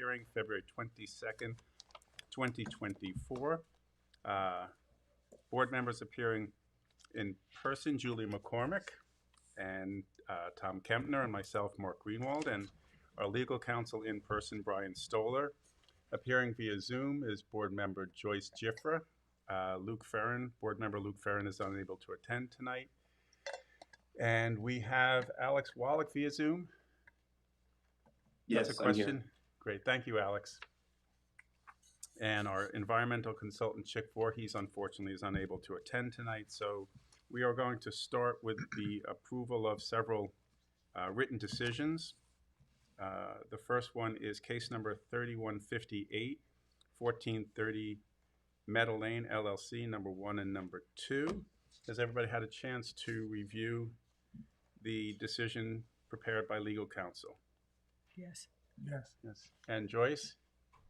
hearing, February 22nd, 2024. Board members appearing in person, Julie McCormick and Tom Kempner, and myself, Mark Greenwald, and our legal counsel in person, Brian Stoller. Appearing via Zoom is board member Joyce Giffra. Board member Luke Ferrin is unable to attend tonight. And we have Alex Wallach via Zoom. Yes, that's a question. I'm here. Great, thank you, Alex. And our environmental consultant, Chick Voorhees, unfortunately is unable to attend tonight. So we are going to start with the approval of several written decisions. The first one is case number 3158, 1430 Meadow Lane, LLC, number 1 and number 2. Has everybody had a chance to review the decision prepared by legal counsel? Yes. Yes. Yes. And Joyce?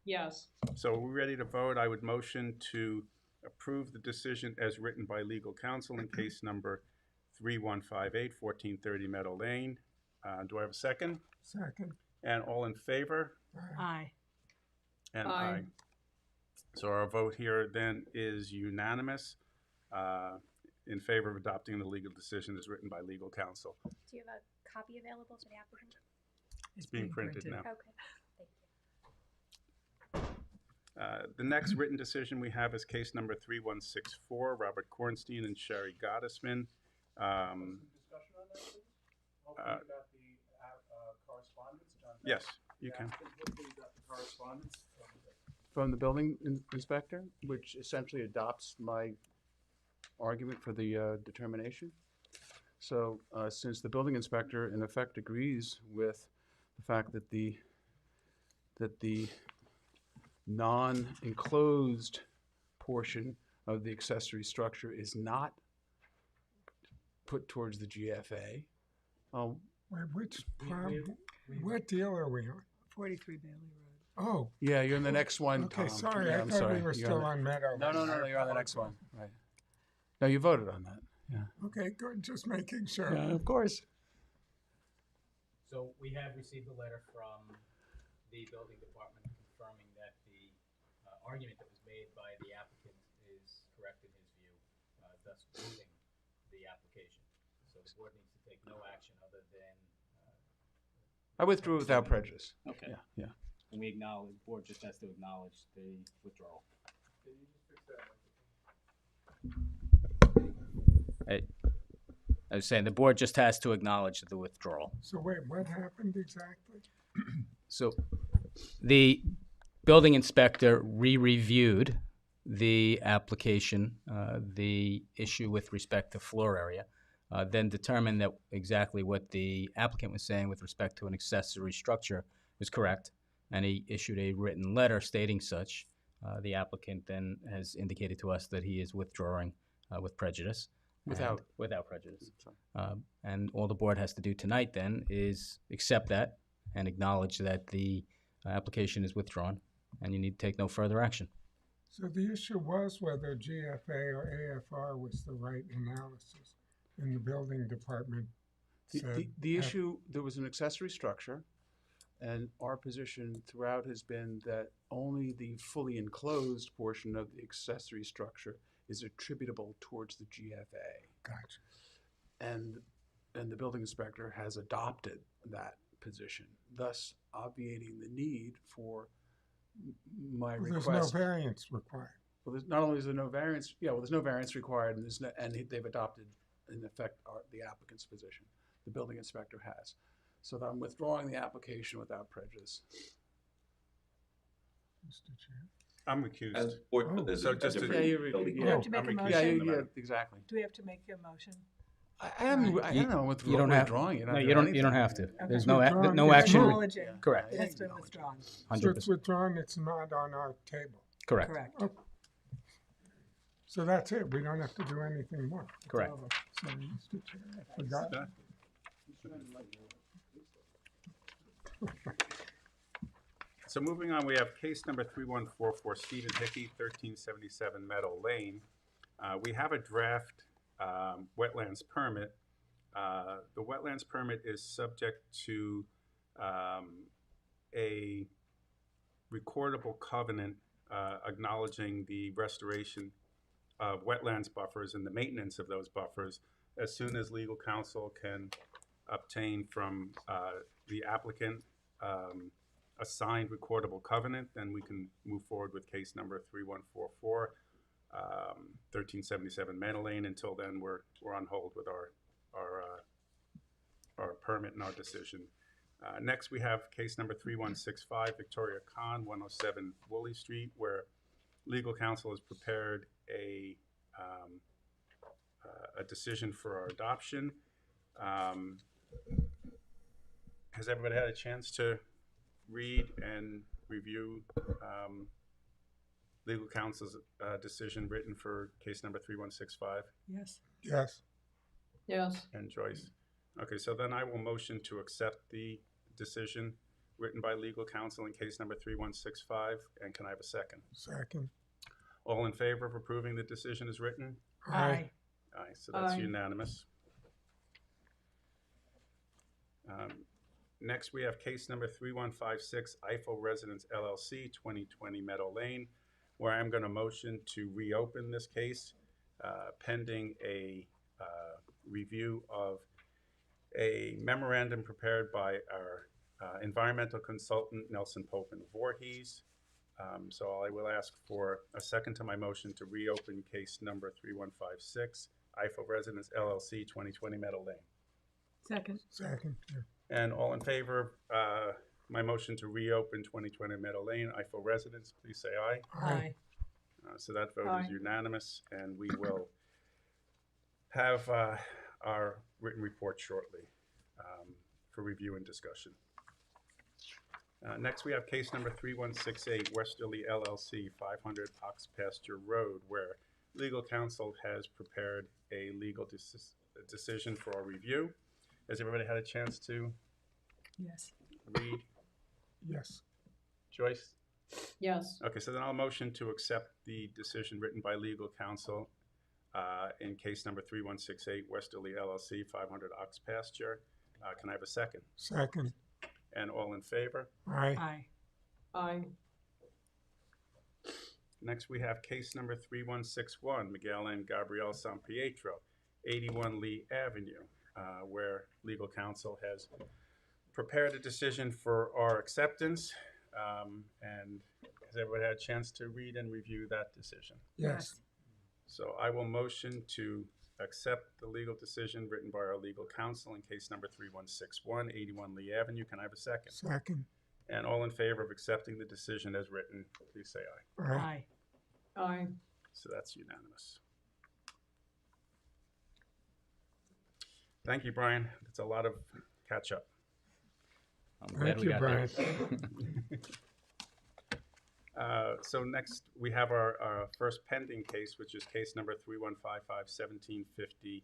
Yes. So we're ready to vote. I would motion to approve the decision as written by legal counsel in case number 3158, 1430 Meadow Lane. Do I have a second? Second. And all in favor? Aye. And Aye. So our vote here then is unanimous in favor of adopting the legal decision as written by legal counsel. Do you have a copy available to the applicant? It's being printed now. Okay, thank you. The next written decision we have is case number 3164, Robert Kornstein and Sherry Gottesman. Discussion on that, please? Hopefully you got the correspondence, John. Yes, you can. Hopefully you got the correspondence. From the building inspector, which essentially adopts my argument for the determination. So since the building inspector in effect agrees with the fact that the non-enclosed portion of the accessory structure is not put towards the GFA. What deal are we on? 43 Bailey Road. Oh, Yeah, you're in the next one, okay, Tom. sorry, Yeah, I I'm thought sorry. we were You're still on on Meadow. No, you're on the next one. Right. No, you voted on that. Yeah. Okay, good, just making sure. Yeah, of course. So we have received a letter from the building department confirming that the argument that was made by the applicant is correct in his view, thus moving the application. So the board needs to take no action other than. I withdrew without prejudice. Okay. Yeah. And we acknowledge, the board just has to acknowledge the withdrawal. Can you just fix that? I was saying the board just has to acknowledge the withdrawal. So wait, what happened exactly? So the building inspector re-reviewed the application, the issue with respect to floor area, then determined that exactly what the applicant was saying with respect to an accessory structure was correct, and he issued a written letter stating such. The applicant then has indicated to us that he is withdrawing with prejudice. Without prejudice. And all the board has to do tonight then is accept that and acknowledge that the application is withdrawn, and you need to take no further action. So the issue was whether GFA or AFR was the right analysis, and the building department said. The issue, there was an accessory structure, and our position throughout has been that only the fully enclosed portion of the accessory structure is attributable towards the GFA. Gotcha. And the building inspector has adopted that position, thus obviating the need for my request. There's no variance required. Well, not only is there no variance, there's no variance required, and they've adopted, in effect, the applicant's position. The building inspector has. So I'm withdrawing the application without prejudice. Mr. Chair. I'm recused. As board, there's So a just to- different Yeah, you're building. You have to make a I'm motion. recused. Exactly. Do we have to make a motion? I don't know, You don't have. withdrawing it. No, you don't have to. There's no Withdrawn. no It's action. Acknowledging. Correct. It has been withdrawn. So 100%. it's withdrawn, it's not on our table. Correct. Correct. Oh. So that's it, we don't have to do anything more. It's Correct. over. So, Mr. Chair, I forgot. Okay. So moving on, we have case number 3144, Stephen Hickey, 1377 Meadow Lane. We have a draft wetlands permit. The wetlands permit is subject to a recordable covenant acknowledging the restoration of wetlands buffers and the maintenance of those buffers as soon as legal counsel can obtain from the applicant a signed recordable covenant, then we can move forward with case number 3144, 1377 Manor Lane. Until then, we're on hold with our permit and our decision. Next, we have case number 3165, Victoria Khan, 107 Woolley Street, where legal counsel has prepared a decision for our adoption. Has everybody had a chance to read and review legal counsel's decision written for case number 3165? Yes. Yes. Yes. And Joyce? Okay, so then I will motion to accept the decision written by legal counsel in case number 3165. And can I have a second? Second. All in favor of approving the decision as written? Aye. Aye, so that's Aye. unanimous. Next, we have case number 3156, Eiffel Residence LLC, 2020 Meadow Lane, where I'm going to motion to reopen this case pending a review of a memorandum prepared by our environmental consultant, Nelson Pope and Voorhees. So I will ask for a second to my motion to reopen case number 3156, Eiffel Residence LLC, 2020 Meadow Lane. Second. Second. Yeah. And all in favor of my motion to reopen 2020 Meadow Lane, Eiffel Residence, please say aye. Aye. So that vote Aye. is unanimous, and we will have our written report shortly for review and discussion. Next, we have case number 3168, Westerly LLC, 500 Ox Pasture Road, where legal counsel has prepared a legal decision for our review. Has everybody had a chance to Yes. read? Yes. Joyce? Yes. Okay, so then I'll motion to accept the decision written by legal counsel in case number 3168, Westerly LLC, 500 Ox Pasture. Can I have a second? Second. And all in favor? Aye. Aye. Aye. Next, we have case number 3161, Miguel and Gabrielle San Pietro, 81 Lee Avenue, where legal counsel has prepared a decision for our acceptance. And has everybody had a chance to read and review that decision? Yes. So I will motion to accept the legal decision written by our legal counsel in case number 3161, 81 Lee Avenue. Can I have a second? Second. And all in favor of accepting the decision as written, please say aye. Aye. Aye. Aye. So that's unanimous. Thank you, Brian. That's a lot of catch up. I'm glad Thank we you, got Brian. So next, we have our first pending case, which is case number 3155, 1750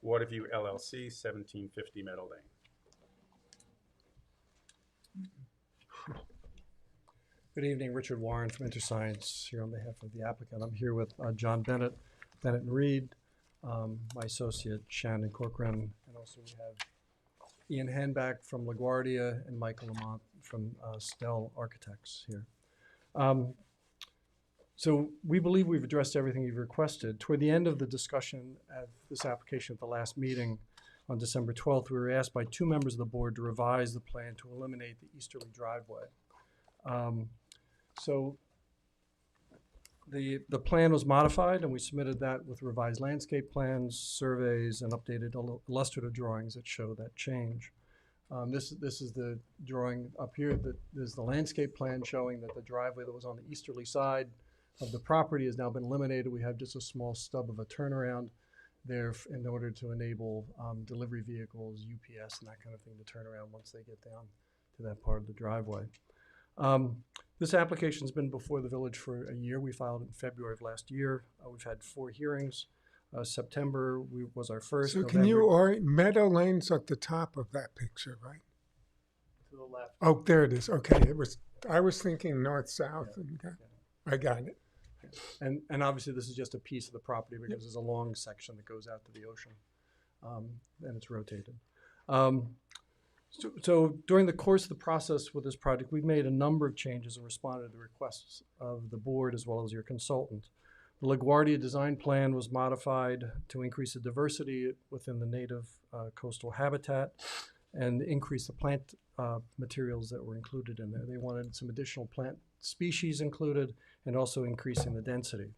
Waterview LLC, 1750 Meadow Lane. Good evening, Richard Warren from InterScience here on behalf of the applicant. I'm here with John Bennett and Reed, my associate Shannon Corcoran, and also we have Ian Handback from LaGuardia and Michael Lamont from Stell Architects here. So we believe we've addressed everything you've requested. Toward the end of the discussion of this application at the last meeting on December 12th, we were asked by two members of the board to revise the plan to eliminate the easterly driveway. So the plan was modified, and we submitted that with revised landscape plans, surveys, and updated illustrative drawings that show that change. This is the drawing up here. There's the landscape plan showing that the driveway that was on the easterly side of the property has now been eliminated. We have just a small stub of a turnaround there in order to enable delivery vehicles, UPS, and that kind of thing to turn around once they get down to that part of the driveway. This application's been before the village for a year. We filed it in February of last year. We've had 4 hearings. September was our first. So can you Meadow Lane's at the top of that picture, right? To the left. Oh, there it is. Okay, I was thinking north-south. Yeah. I got it. And obviously this is just a piece of the property because there's a long section that goes out to the ocean, and it's rotated. So during the course of the process with this project, we've made a number of changes and responded to the requests of the board as well as your consultant. The LaGuardia design plan was modified to increase the diversity within the native coastal habitat and increase the plant materials that were included in there. They wanted some additional plant species included and also increasing the density.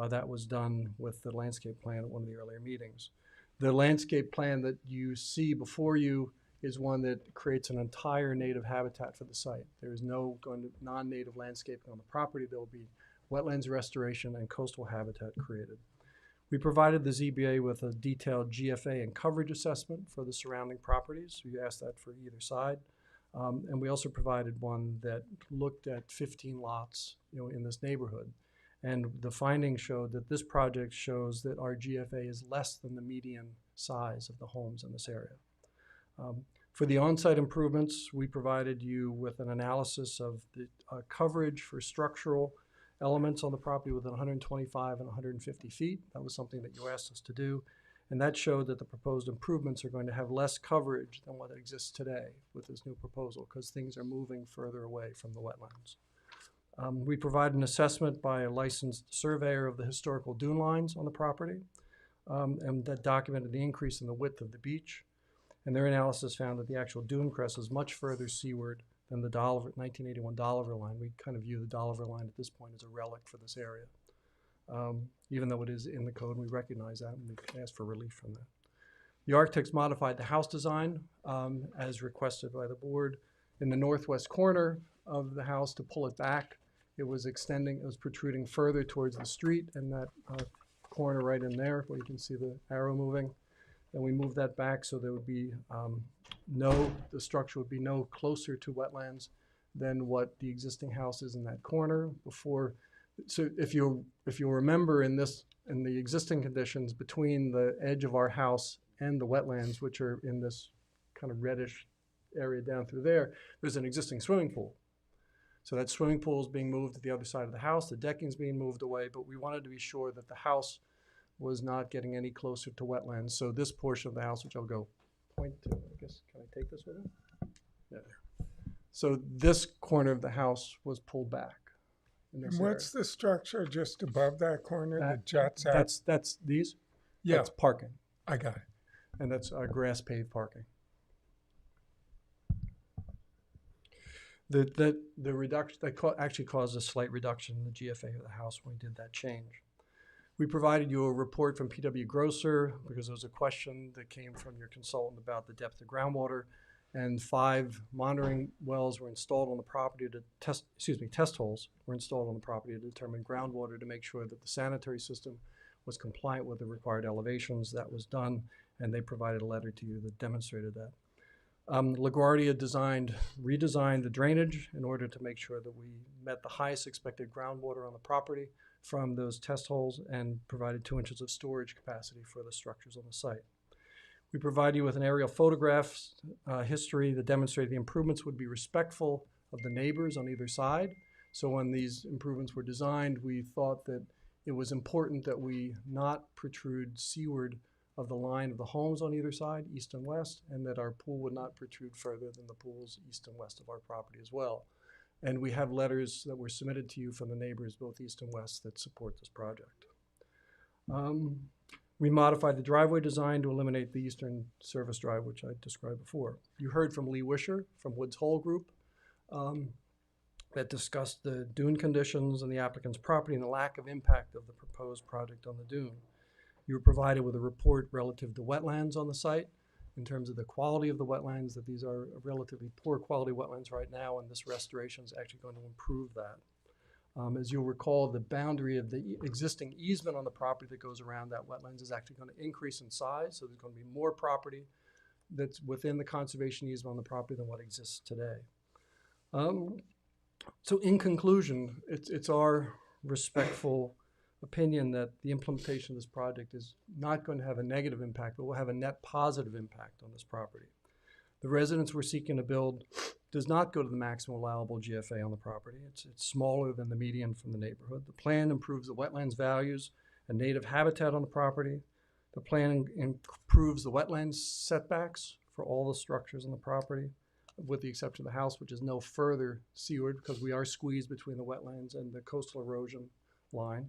That was done with the landscape plan at one of the earlier meetings. The landscape plan that you see before you is one that creates an entire native habitat for the site. There is no non-native landscaping on the property. There will be wetlands restoration and coastal habitat created. We provided the ZBA with a detailed GFA and coverage assessment for the surrounding properties. We asked that for either side. And we also provided one that looked at 15 lots, in this neighborhood. And the findings showed that this project shows that our GFA is less than the median size of the homes in this area. For the on-site improvements, we provided you with an analysis of the coverage for structural elements on the property within 125 and 150 feet. That was something that you asked us to do. And that showed that the proposed improvements are going to have less coverage than what exists today with this new proposal because things are moving further away from the wetlands. We provide an assessment by a licensed surveyor of the historical dune lines on the property, and that documented the increase in the width of the beach. And their analysis found that the actual dune crest is much further seaward than the 1981 Dolliver line. We kind of view the Dolliver line at this point as a relic for this area. Even though it is in the code, we recognize that and we ask for relief from that. The architects modified the house design as requested by the board. In the northwest corner of the house to pull it back, it was protruding further towards the street and that corner right in there where you can see the arrow moving. Then we moved that back so there would be the structure would be no closer to wetlands than what the existing house is in that corner before. So if you remember in the existing conditions between the edge of our house and the wetlands, which are in this kind of reddish area down through there, there's an existing swimming pool. So that swimming pool is being moved to the other side of the house, the decking's being moved away, but we wanted to be sure that the house was not getting any closer to wetlands. So this portion of the house, which I'll go point to, I guess, can I take this with me? Yeah. So this corner of the house was pulled back. And what's the structure just above that corner that juts out? That's these? Yeah. That's parking. I got it. And that's grass paved parking. The reduction, actually caused a slight reduction in the GFA of the house when we did that change. We provided you a report from PW Grosser because there was a question that came from your consultant about the depth of groundwater, and 5 monitoring wells were installed on the property to test holes were installed on the property to determine groundwater to make sure that the sanitary system was compliant with the required elevations. That was done, and they provided a letter to you that demonstrated that. LaGuardia redesigned the drainage in order to make sure that we met the highest expected groundwater on the property from those test holes and provided 2 inches of storage capacity for the structures on the site. We provide you with an aerial photograph history that demonstrated the improvements would be respectful of the neighbors on either side. So when these improvements were designed, we thought that it was important that we not protrude seaward of the line of the homes on either side, east and west, and that our pool would not protrude further than the pools east and west of our property as well. And we have letters that were submitted to you from the neighbors, both east and west, that support this project. We modified the driveway design to eliminate the eastern service drive, which I described before. You heard from Lee Wisher from Woods Hole Group that discussed the dune conditions and the applicant's property and the lack of impact of the proposed project on the dune. You were provided with a report relative to wetlands on the site in terms of the quality of the wetlands, that these are relatively poor quality wetlands right now, and this restoration is actually going to improve that. As you'll recall, the boundary of the existing easement on the property that goes around that wetlands is actually going to increase in size, so there's going to be more property that's within the conservation easement on the property than what exists today. So in conclusion, it's our respectful opinion that the implementation of this project is not going to have a negative impact, but will have a net positive impact on this property. The residence we're seeking to build does not go to the maximum allowable GFA on the property. It's smaller than the median from the neighborhood. The plan improves the wetlands values and native habitat on the property. The plan improves the wetlands setbacks for all the structures on the property, with the exception of the house, which is no further seaward because we are squeezed between the wetlands and the coastal erosion line.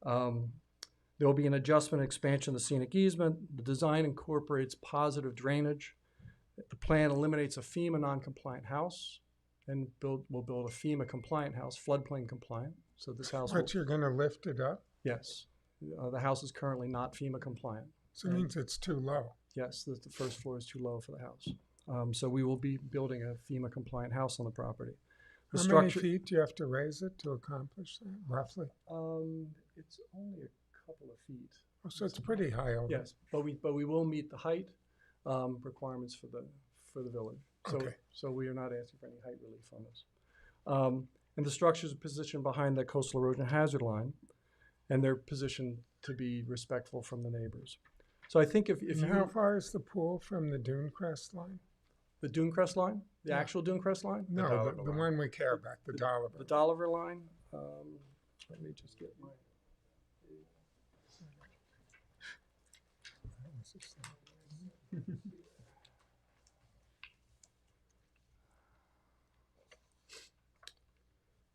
There will be an adjustment and expansion of the scenic easement. The design incorporates positive drainage. The plan eliminates a FEMA non-compliant house and we'll build a FEMA compliant house, floodplain compliant. So this house will, But you're gonna lift it up? yes, the house is currently not FEMA compliant. So it means it's too low. Yes, the first floor is too low for the house. So we will be building a FEMA compliant house on the property. The How structure, many feet do you have to raise it to accomplish that, roughly? it's only a couple of feet. Oh, so it's pretty high over. Yes, but we will meet the height requirements for the village. So Okay. so we are not asking for any height relief on this. And the structures are positioned behind the coastal erosion hazard line, and they're positioned to be respectful from the neighbors. So I think if And how far is the pool from the Dune Crest line? the Dunecrest line, the Yeah. actual Dunecrest line, No, Dollar the line. one we care about, the Dollar. the Dolliver line, let me just get my.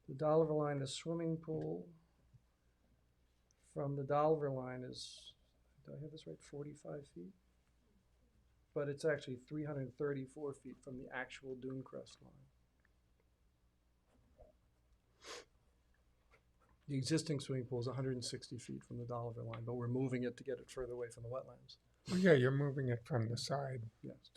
The Dolliver line is swimming pool. From the Dolliver line is, do I have this right, 45 feet? But it's actually 334 feet from the actual Dunecrest line. The existing swimming pool is 160 feet from the Dolliver line, but we're moving it to get it further away from the wetlands. Oh, yeah, you're moving it from the side. Yes.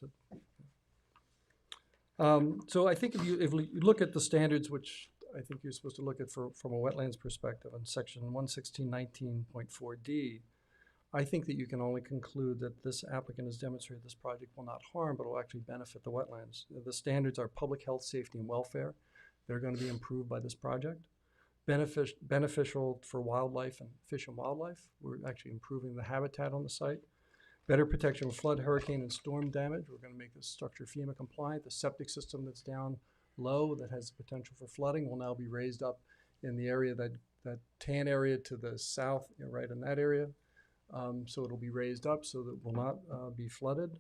So I think if you look at the standards, which I think you're supposed to look at from a wetlands perspective in section 11619.4D, I think that you can only conclude that this applicant has demonstrated this project will not harm, but will actually benefit the wetlands. The standards are public health, safety, and welfare. They're going to be improved by this project. Beneficial for wildlife and fish and wildlife. We're actually improving the habitat on the site. Better protection from flood, hurricane, and storm damage. We're going to make this structure FEMA compliant. The septic system that's down low that has the potential for flooding will now be raised up in the area, that tan area to the south, right in that area. So it'll be raised up so that it will not be flooded.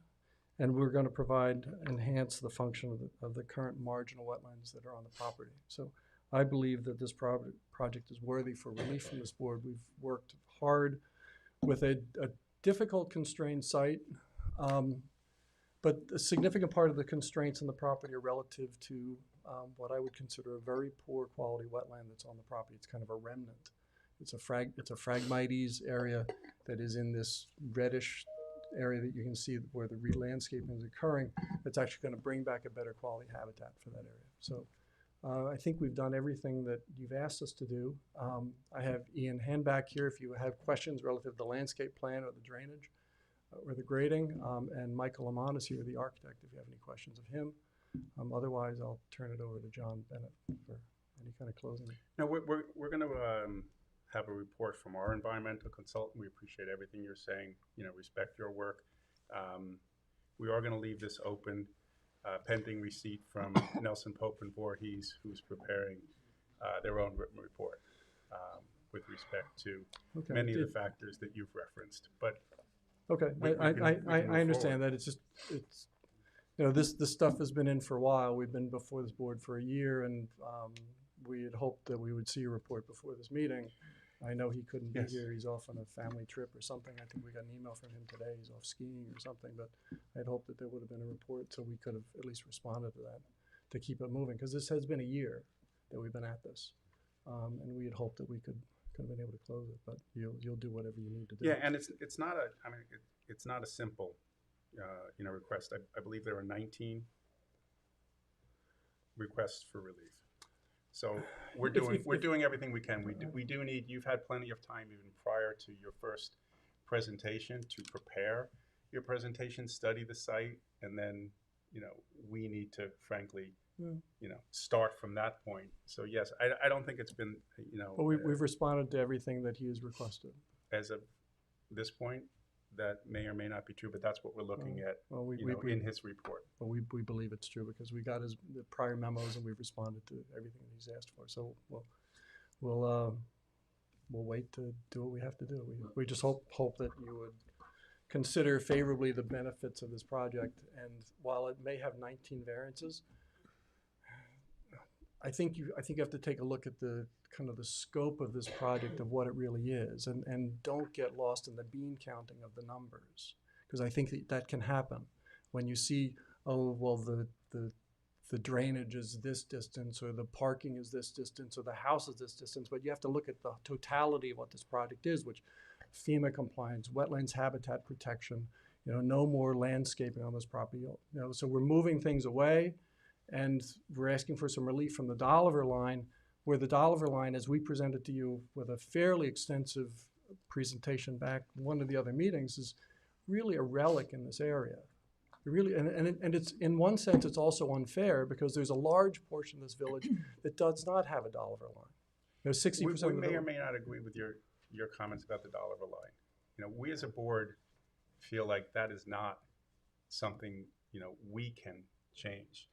And we're going to enhance the function of the current marginal wetlands that are on the property. So I believe that this project is worthy for relief from this board. We've worked hard with a difficult constrained site, but a significant part of the constraints on the property are relative to what I would consider a very poor quality wetland that's on the property. It's kind of a remnant. It's a Phragmites area that is in this reddish area that you can see where the re-landscaping is occurring. That's actually going to bring back a better quality habitat for that area. So I think we've done everything that you've asked us to do. I have Ian Hand back here if you have questions relative to the landscape plan or the drainage or the grading. And Michael Lamont is here, the architect, if you have any questions of him. Otherwise, I'll turn it over to John Bennett for any kind of closing. Now, we're going to have a report from our environmental consultant. We appreciate everything you're saying, respect your work. We are going to leave this open pending receipt from Nelson Pope and Voorhees, who's preparing their own written report with respect to many of the factors that you've referenced. But okay, I understand that. It's this stuff has been in for a while. We've been before this board for a year, and we had hoped that we would see a report before this meeting. I know he couldn't be here. He's off on a family trip or something. I think we got an email from him today. He's off skiing or something, but I'd hoped that there would have been a report so we could have at least responded to that to keep it moving, because this has been a year that we've been at this, and we had hoped that we could have been able to close it, but you'll do whatever you need to do. yeah, and it's not it's not a simple request. I believe there are 19 requests for relief. So we're doing everything we can. We do need, you've had plenty of time even prior to your first presentation to prepare your presentation, study the site, and then we need to frankly start from that point. So yes, I don't think it's been But we've responded to everything that he has requested. as of this point. That may or may not be true, but that's what we're looking at in his report. Well, we believe it's true because we got the prior memos and we've responded to everything that he's asked for. So we'll wait to do what we have to do. We just hope that you would consider favorably the benefits of this project. And while it may have 19 variances, I think you have to take a look at the kind of the scope of this project, of what it really is, and don't get lost in the bean counting of the numbers, because I think that can happen when you see, oh, well, the drainage is this distance, or the parking is this distance, or the house is this distance, but you have to look at the totality of what this project is, which FEMA compliance, wetlands habitat protection, no more landscaping on this property, so we're moving things away, and we're asking for some relief from the Dolliver line, where the Dolliver line, as we presented to you with a fairly extensive presentation back in one of the other meetings, is really a relic in this area. Really, and it's, in one sense, it's also unfair, because there's a large portion of this village that does not have a Dolliver line. 60% We of the may or village. may not agree with your comments about the Dolliver line. We as a board feel like that is not something, we can change.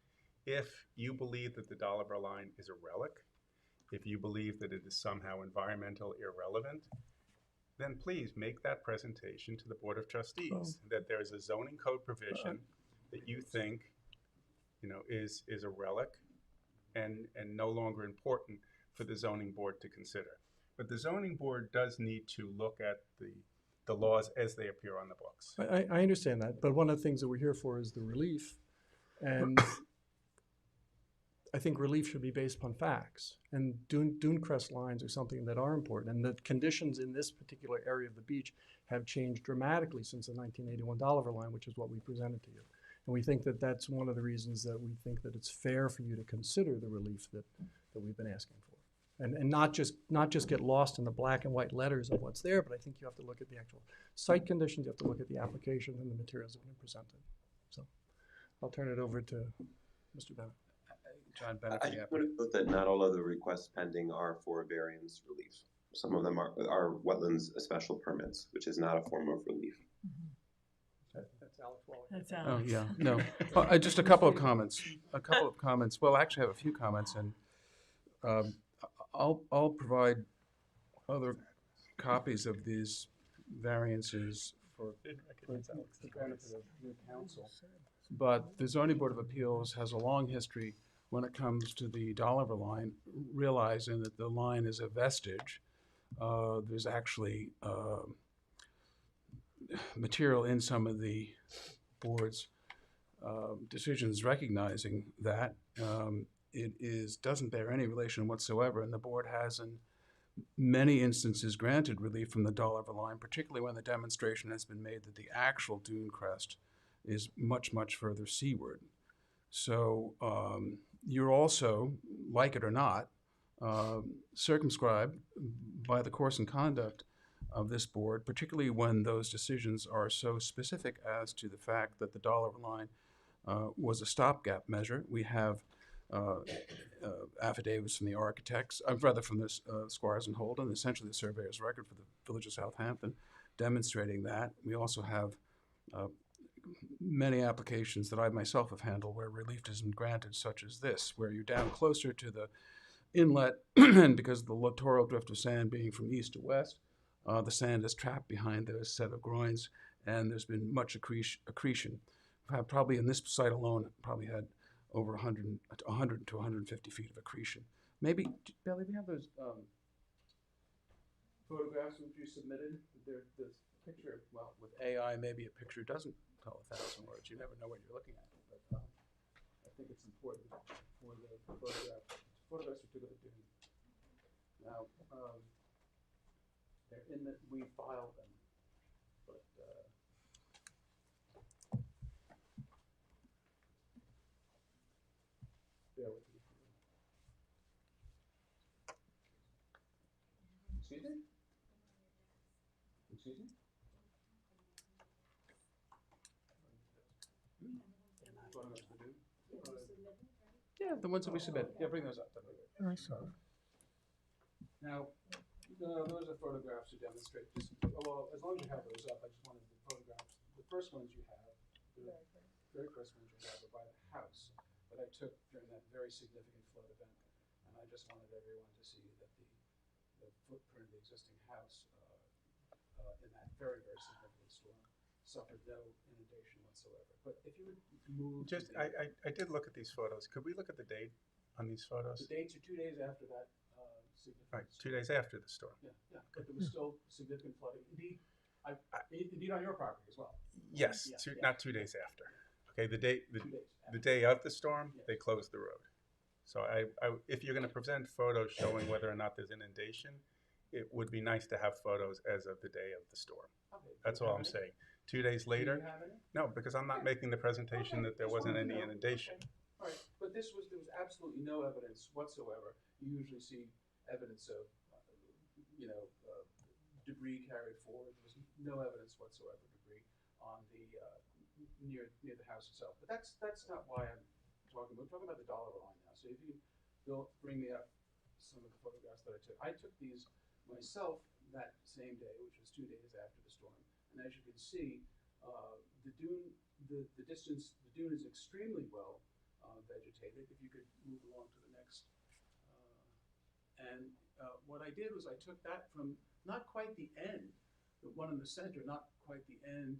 If you believe that the Dolliver line is a relic, if you believe that it is somehow environmental irrelevant, then please make that presentation to the Board of Trustees, that there's a zoning code provision that you think, is a relic and no longer important for the zoning board to consider. But the zoning board does need to look at the laws as they appear on the books. I understand that, but one of the things that we're here for is the relief, and I think relief should be based upon facts, and Dunecrest lines are something that are important, and the conditions in this particular area of the beach have changed dramatically since the 1981 Dolliver line, which is what we presented to you. And we think that that's one of the reasons that we think that it's fair for you to consider the relief that we've been asking for. And not just get lost in the black and white letters of what's there, but I think you have to look at the actual site conditions, you have to look at the application and the materials that have been presented. So I'll turn it over to Mr. Bennett. John Bennett, I the just want to note that not all of the requests pending are for variance relief. Some of them are wetlands special permits, which is not a form of relief. That's Alex Waller. That's Oh, Alex. yeah, no. Well, just a couple of comments. Well, I actually have a few comments, and I'll provide other copies of these variances for the benefit of new council. But the Zoning Board of Appeals has a long history when it comes to the Dolliver line, realizing that the line is a vestige. There's actually material in some of the board's decisions recognizing that it doesn't bear any relation whatsoever, and the board has in many instances granted relief from the Dolliver line, particularly when the demonstration has been made that the actual dune crest is much, much further seaward. So you're also, like it or not, circumscribed by the course and conduct of this board, particularly when those decisions are so specific as to the fact that the Dolliver line was a stopgap measure. We have affidavits from the architects, rather from the Squires and Holden, essentially the surveyor's record for the village of Southampton, demonstrating that. We also have many applications that I myself have handled where relief isn't granted, such as this, where you're down closer to the inlet, and because of the littoral drift of sand being from east to west, the sand is trapped behind those set of groins, and there's been much accretion. We've had probably in this site alone, probably had over 100 to 150 feet of accretion. Maybe, Billy, we have those photographs that you submitted. This picture, well, with AI, maybe a picture doesn't tell 1,000 words. You never know what you're looking at. But I think it's important for the photographs are too good at doing. Now, they're in that we filed them, but bear with me. Excuse me? Excuse me? Yeah, the ones that we submitted. Yeah, bring those up. I saw it. Now, those are photographs to demonstrate. Well, as long as you have those up, I just wanted the photographs. The first ones you have, the very first ones you have are by the house that I took during that very significant flood event. And I just wanted everyone to see that the footprint of the existing house in that very, very significant storm suffered no inundation whatsoever. But if you would move to Just, I did look at these photos. Could we look at the date on these photos? the dates are 2 days after that significant Right, 2 storm. days after the storm. Yeah, but there was still significant flooding. Indeed on your property as well. Yes, Yeah, yeah. not 2 days after. Okay, the 2 days. the day of the storm, Yeah. they closed the road. So if you're gonna present photos showing whether or not there's inundation, it would be nice to have photos as of the day of the storm. Okay, do That's you all have I'm any? saying. 2 days Do later, you have any? no, because I'm not making the presentation that there Just wasn't wanted to any know. inundation. Okay. All right, but there was absolutely no evidence whatsoever. You usually see evidence of, debris carried forward. There was no evidence whatsoever of debris on the, near the house itself. But that's not why I'm talking. We're talking about the dollar line now. So if you bring me up some of the photographs that I took. I took these myself that same day, which was 2 days after the storm. And as you can see, the dune, the dune is extremely well vegetated. If you could move along to the next. What I did was I took that from not quite the end, the one in the center, not quite the end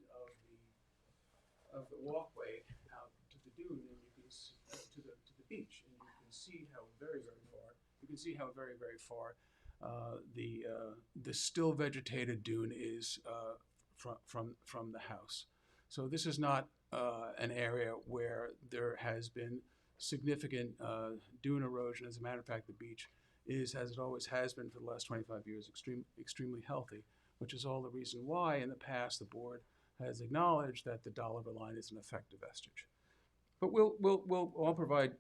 of the walkway out to the dune, and you can see, to the beach, and you can see how very far. You can see how very far the still vegetated dune is from the house. So this is not an area where there has been significant dune erosion. As a matter of fact, the beach is, as it always has been for the last 25 years, extremely healthy, which is all the reason why in the past the board has acknowledged that the dollar line is an effective vestige. But I'll provide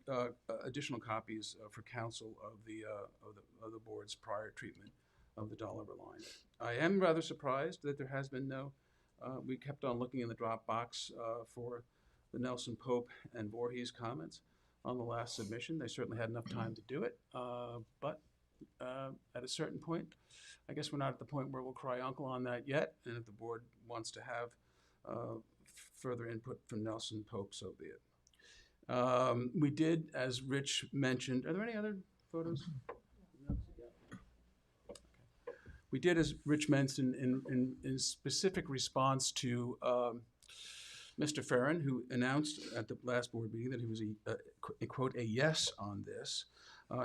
additional copies for council of the board's prior treatment of the dollar line. I am rather surprised that there has been no. We kept on looking in the Dropbox for the Nelson Pope and Voorhees comments on the last submission. They certainly had enough time to do it, but at a certain point, I guess we're not at the point where we'll cry uncle on that yet. And if the board wants to have further input from Nelson Pope, so be it. We did, as Rich mentioned, are there any other photos? No? Yeah. Okay. We did, as Rich mentioned, in specific response to Mr. Farron, who announced at the last board meeting that he was a yes on this.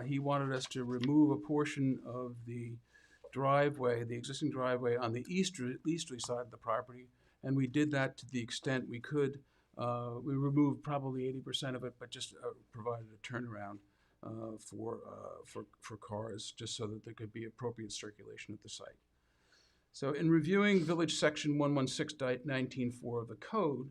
He wanted us to remove a portion of the driveway, the existing driveway on the easterly side of the property, and we did that to the extent we could. We removed probably 80% of it, but just provided a turnaround for cars, just so that there could be appropriate circulation at the site. So in reviewing Village Section 116.19.4 of the code,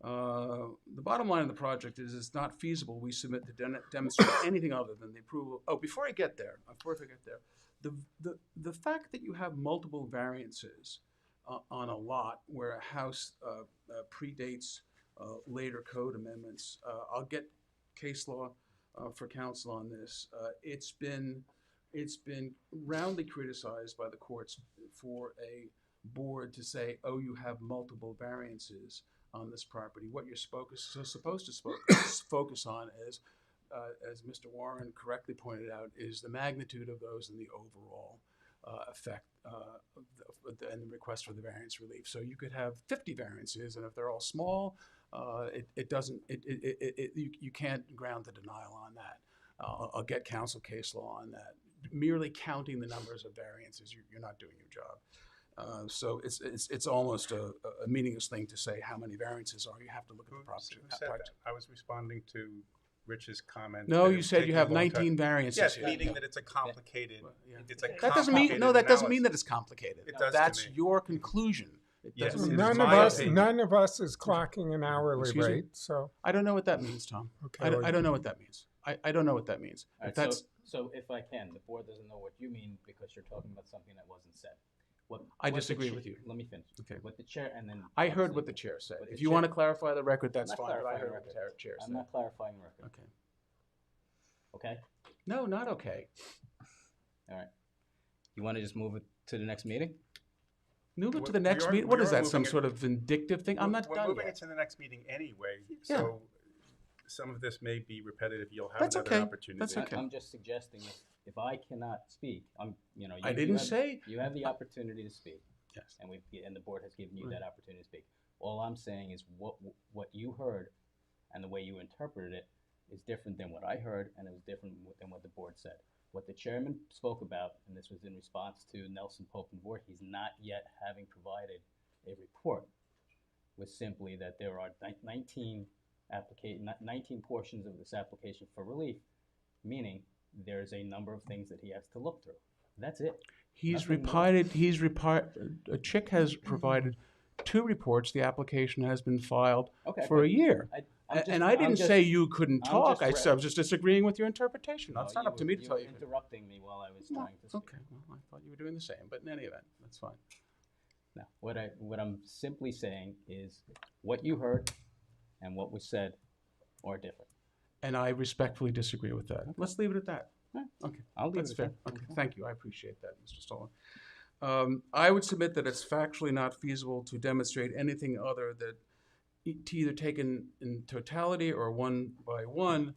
the bottom line of the project is it's not feasible we submit to demonstrate anything other than the approval. Oh, before I get there, the fact that you have multiple variances on a lot where a house predates later code amendments, I'll get case law for council on this. It's been roundly criticized by the courts for a board to say, oh, you have multiple variances on this property. What you're supposed to focus on is, as Mr. Warren correctly pointed out, is the magnitude of those and the overall effect and the request for the variance relief. So you could have 50 variances, and if they're all small, you can't ground the denial on that. I'll get council case law on that. Merely counting the numbers of variances, you're not doing your job. So it's almost a meaningless thing to say how many variances are. You have to look at the property. Who said that? I was responding to Rich's comment. No, that you it's said you taking a have long 19 time. variances. Yes, here. meaning that it's a complicated. Yeah. It's a That doesn't mean that doesn't mean that it's complicated. It does to That's me. your conclusion. It Yes. doesn't mean It is it's None of my us, opinion. none of us is clocking an hourly Excuse me? rate, so, I don't know what that means, Tom. okay. I well, don't know what that means. I don't know what that means. All If right, that's so if I can, the board doesn't know what you mean because you're talking about something that wasn't said. I what the disagree cha- with you. Let me finish. Okay. What the chair, and then. I heard obviously- what the chair said. what the If you chair- want to clarify the record, that's I'm not fine. But I clarifying heard the what the chair I'm said. not clarifying the record, Okay. okay? No, not okay. All right. You want to just move it to the next meeting? Move it to We- the next we are- meeting. What we is are that? Some moving it- sort of vindictive thing? I'm not We're done moving yet. it to the next meeting anyway, Yeah. so some of this may be repetitive. You'll have That's another okay. opportunity. That's okay. I'm just suggesting if I cannot speak, I didn't say. You have the opportunity to speak, Yes. and the board has given you Right. that opportunity to speak. All I'm saying is what you heard and the way you interpreted it is different than what I heard, and it was different than what the board said. What the chairman spoke about, and this was in response to Nelson Pope and Voorhees not yet having provided a report, was simply that there are 19 portions of this application for relief, meaning there's a number of things that he has to look through. That's it. Chick has provided 2 reports. The application has been filed Okay, for but a year. And I didn't say you couldn't I'm talk. just I was just disagreeing with your interpretation. No, It's not you up to were- me to you tell were you. interrupting me while I was trying to speak. Okay, well, I thought you were doing the same, but in any event, that's fine. No, what I'm simply saying is what you heard and what was said are different. And I respectfully disagree with that. Let's leave it at that. Okay, I'll leave that's it fair. at that. Okay, thank you. I appreciate that, Mr. Stoller. I would submit that it's factually not feasible to demonstrate anything other than to either taken in totality or one by one.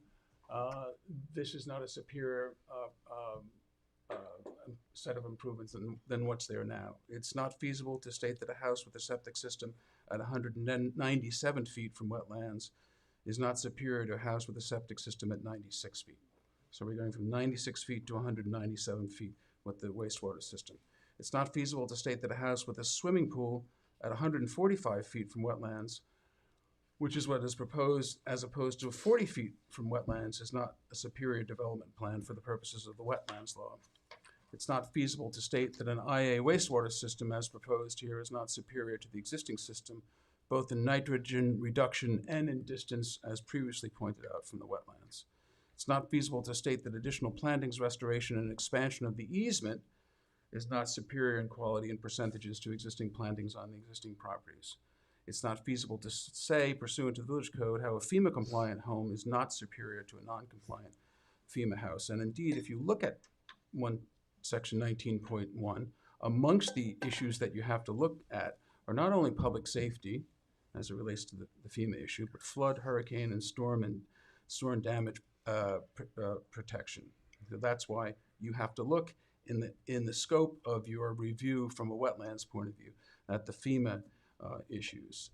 This is not a superior set of improvements than what's there now. It's not feasible to state that a house with a septic system at 197 feet from wetlands is not superior to a house with a septic system at 96 feet. So we're going from 96 feet to 197 feet with the wastewater system. It's not feasible to state that a house with a swimming pool at 145 feet from wetlands, which is what is proposed, as opposed to 40 feet from wetlands, is not a superior development plan for the purposes of the wetlands law. It's not feasible to state that an IA wastewater system as proposed here is not superior to the existing system, both in nitrogen reduction and in distance, as previously pointed out from the wetlands. It's not feasible to state that additional plantings, restoration, and expansion of the easement is not superior in quality and percentages to existing plantings on the existing properties. It's not feasible to say, pursuant to the village code, how a FEMA-compliant home is not superior to a non-compliant FEMA house. And indeed, if you look at section 19.1, amongst the issues that you have to look at are not only public safety, as it relates to the FEMA issue, but flood, hurricane, and storm damage protection. So that's why you have to look in the scope of your review from a wetlands point of view at the FEMA issues.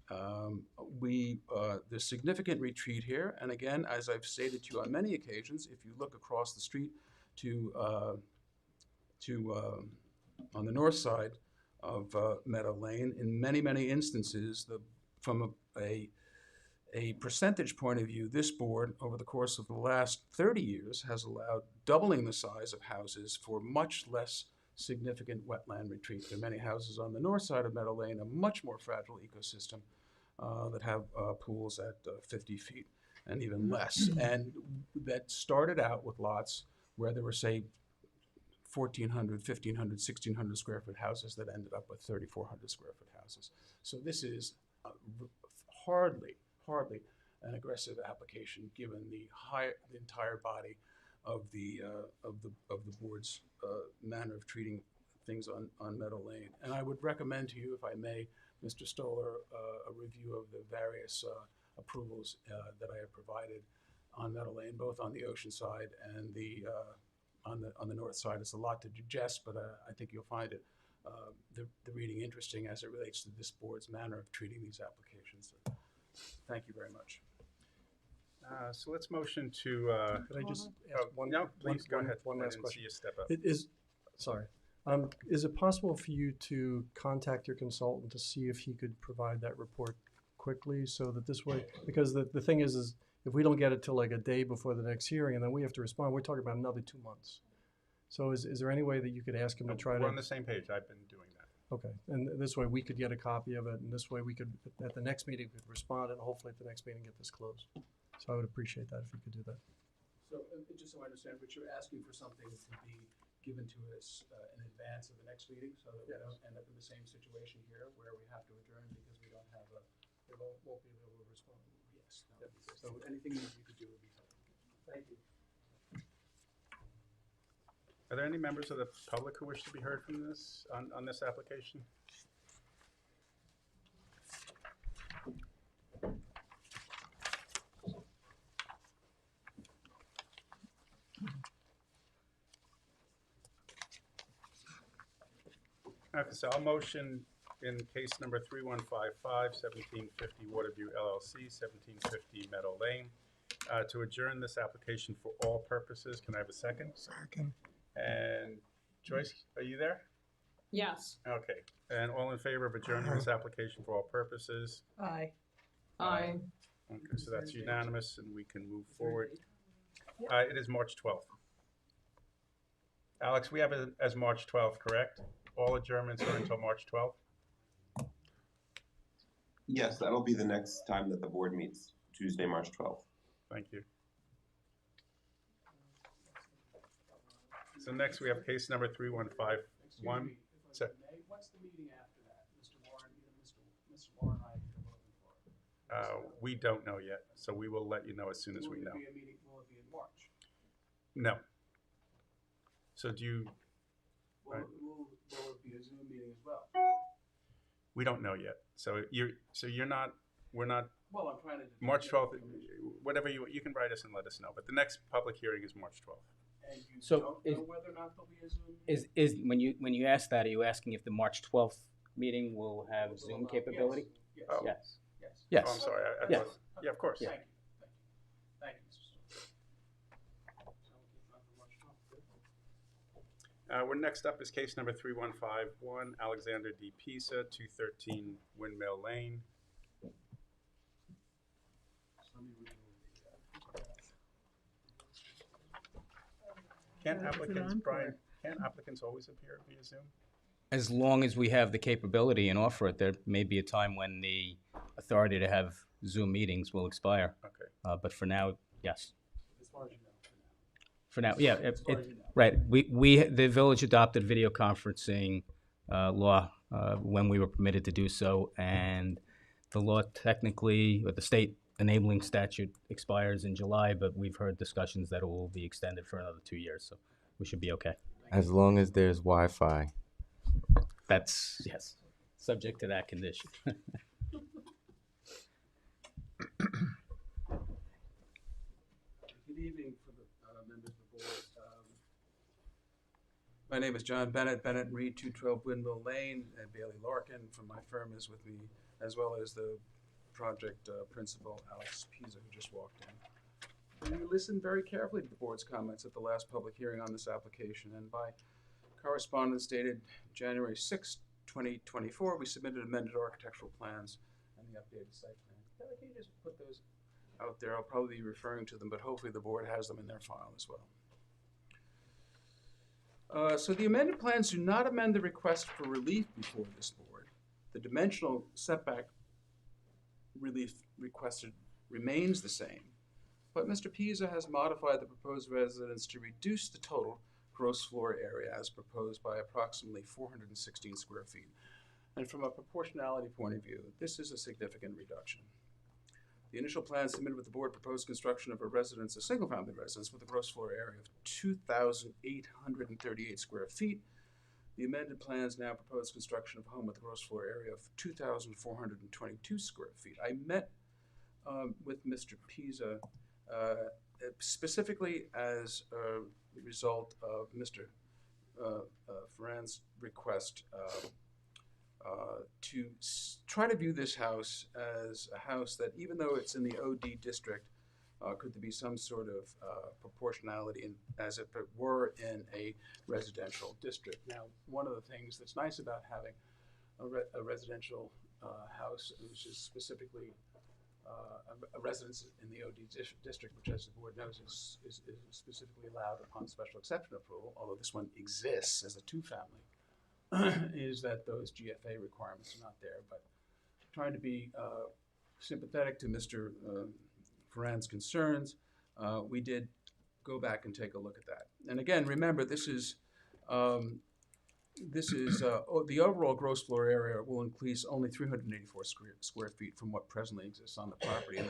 There's significant retreat here, and again, as I've stated to you on many occasions, if you look across the street to on the north side of Meadow Lane, in many instances, from a percentage point of view, this board, over the course of the last 30 years, has allowed doubling the size of houses for much less significant wetland retreat. There are many houses on the north side of Meadow Lane, a much more fragile ecosystem that have pools at 50 feet and even less. And that started out with lots where there were, say, 1,400, 1,500, 1,600 square foot houses that ended up with 3,400 square foot houses. So this is hardly an aggressive application given the entire body of the board's manner of treating things on Meadow Lane. And I would recommend to you, if I may, Mr. Stoller, a review of the various approvals that I have provided on Meadow Lane, both on the ocean side and on the north side. It's a lot to digest, but I think you'll find it the reading interesting as it relates to this board's manner of treating these applications. So, thank you very much. So let's motion to. Could I just ask no, please go ahead. One I last didn't question. see you step up. Is it possible for you to contact your consultant to see if he could provide that report quickly, so that this way, because the thing is if we don't get it till like a day before the next hearing and then we have to respond, we're talking about another 2 months. So is there any way that you could ask him to try to? We're on the same page. I've been doing that. Okay, and this way we could get a copy of it, and this way we could, at the next meeting, we could respond, and hopefully at the next meeting get this closed. So I would appreciate that if you could do that. So just so I understand, but you're asking for something to be given to us in advance of the next meeting, so that we don't end up in the same situation here where we have to adjourn because we don't have won't be able to respond. Yes. So anything that you could do would be helpful. Thank you. Are there any members of the public who wish to be heard from this on this application? Okay, so I'll motion in case number 3155, 1750 Waterview LLC, 1750 Meadow Lane, to adjourn this application for all purposes. Can I have a second? Second. And Joyce, are you there? Yes. Okay. And all in favor of adjourning this application for all purposes? Aye. Aye. Okay, so that's unanimous, and we can move forward. It is March 12th. Alex, we have it as March 12th, correct? All adjournments are until March 12th? Yes, that'll be the next time that the board meets, Tuesday, March 12th. Thank you. So next we have case number 3151. So- What's the meeting after that? Mr. Warren, Mr. Warren and I are looking for. We don't know yet, so we will let you know as soon as we know. Will it be a meeting, will it be in March? No. So do you, Will Right. will it be a Zoom meeting as well? we don't know yet. So you're not, we're not, Well, I'm trying to. March 12th, whatever you can write us and let us know. But the next public hearing is March 12th. And you So don't is- know whether or not there'll be a Zoom meeting? Is when you ask that, are you asking if the March 12th meeting will have Will Zoom allow- capability? Yes, Oh. Yes. yes. Oh, Yes. I'm sorry. I Yeah. thought, yeah, of course. Thank you, thank you, Mr. Stone. So we'll keep it on for March 12th. We're next up is case number 3151, Alexander D. Pisa, 213 Windmill Lane. Can't applicants always appear via Zoom? As long as we have the capability and offer it, there may be a time when the authority to have Zoom meetings will expire. Okay. But for now, yes. As far as you know, For now, yeah. as far as you know. Right. The village adopted video conferencing law when we were permitted to do so, and the law technically, or the state enabling statute expires in July, but we've heard discussions that it will be extended for another 2 years, so we should be okay. As long as there's Wi-Fi. That's, yes, subject to that condition. Good evening for the members of the board. My name is John Bennett, Bennett and Reed, 212 Windmill Lane, and Bailey Larkin from my firm is with me, as well as the project principal, Alex Pisa, who just walked in. We listened very carefully to the board's comments at the last public hearing on this application, and by correspondence dated January 6, 2024, we submitted amended architectural plans and the updated site plan. Kelly, can you just put those out there? I'll probably be referring to them, but hopefully the board has them in their file as well. So the amended plans do not amend the request for relief before this board. The dimensional setback relief requested remains the same, but Mr. Pisa has modified the proposed residence to reduce the total gross floor area as proposed by approximately 416 square feet. And from a proportionality point of view, this is a significant reduction. The initial plan submitted with the board proposed construction of a residence, a single-family residence with a gross floor area of 2,838 square feet. The amended plans now propose construction of a home with a gross floor area of 2,422 square feet. I met with Mr. Pisa specifically as a result of Mr. Ferran's request to try to view this house as a house that, even though it's in the OD district, could there be some sort of proportionality as if it were in a residential district. Now, one of the things that's nice about having a residential house, which is specifically a residence in the OD district, which, as the board knows, is specifically allowed upon special exception approval, although this one exists as a two-family, is that those GFA requirements are not there. But trying to be sympathetic to Mr. Ferran's concerns, we did go back and take a look at that. And again, remember, this is the overall gross floor area will increase only 384 square feet from what presently exists on the property. And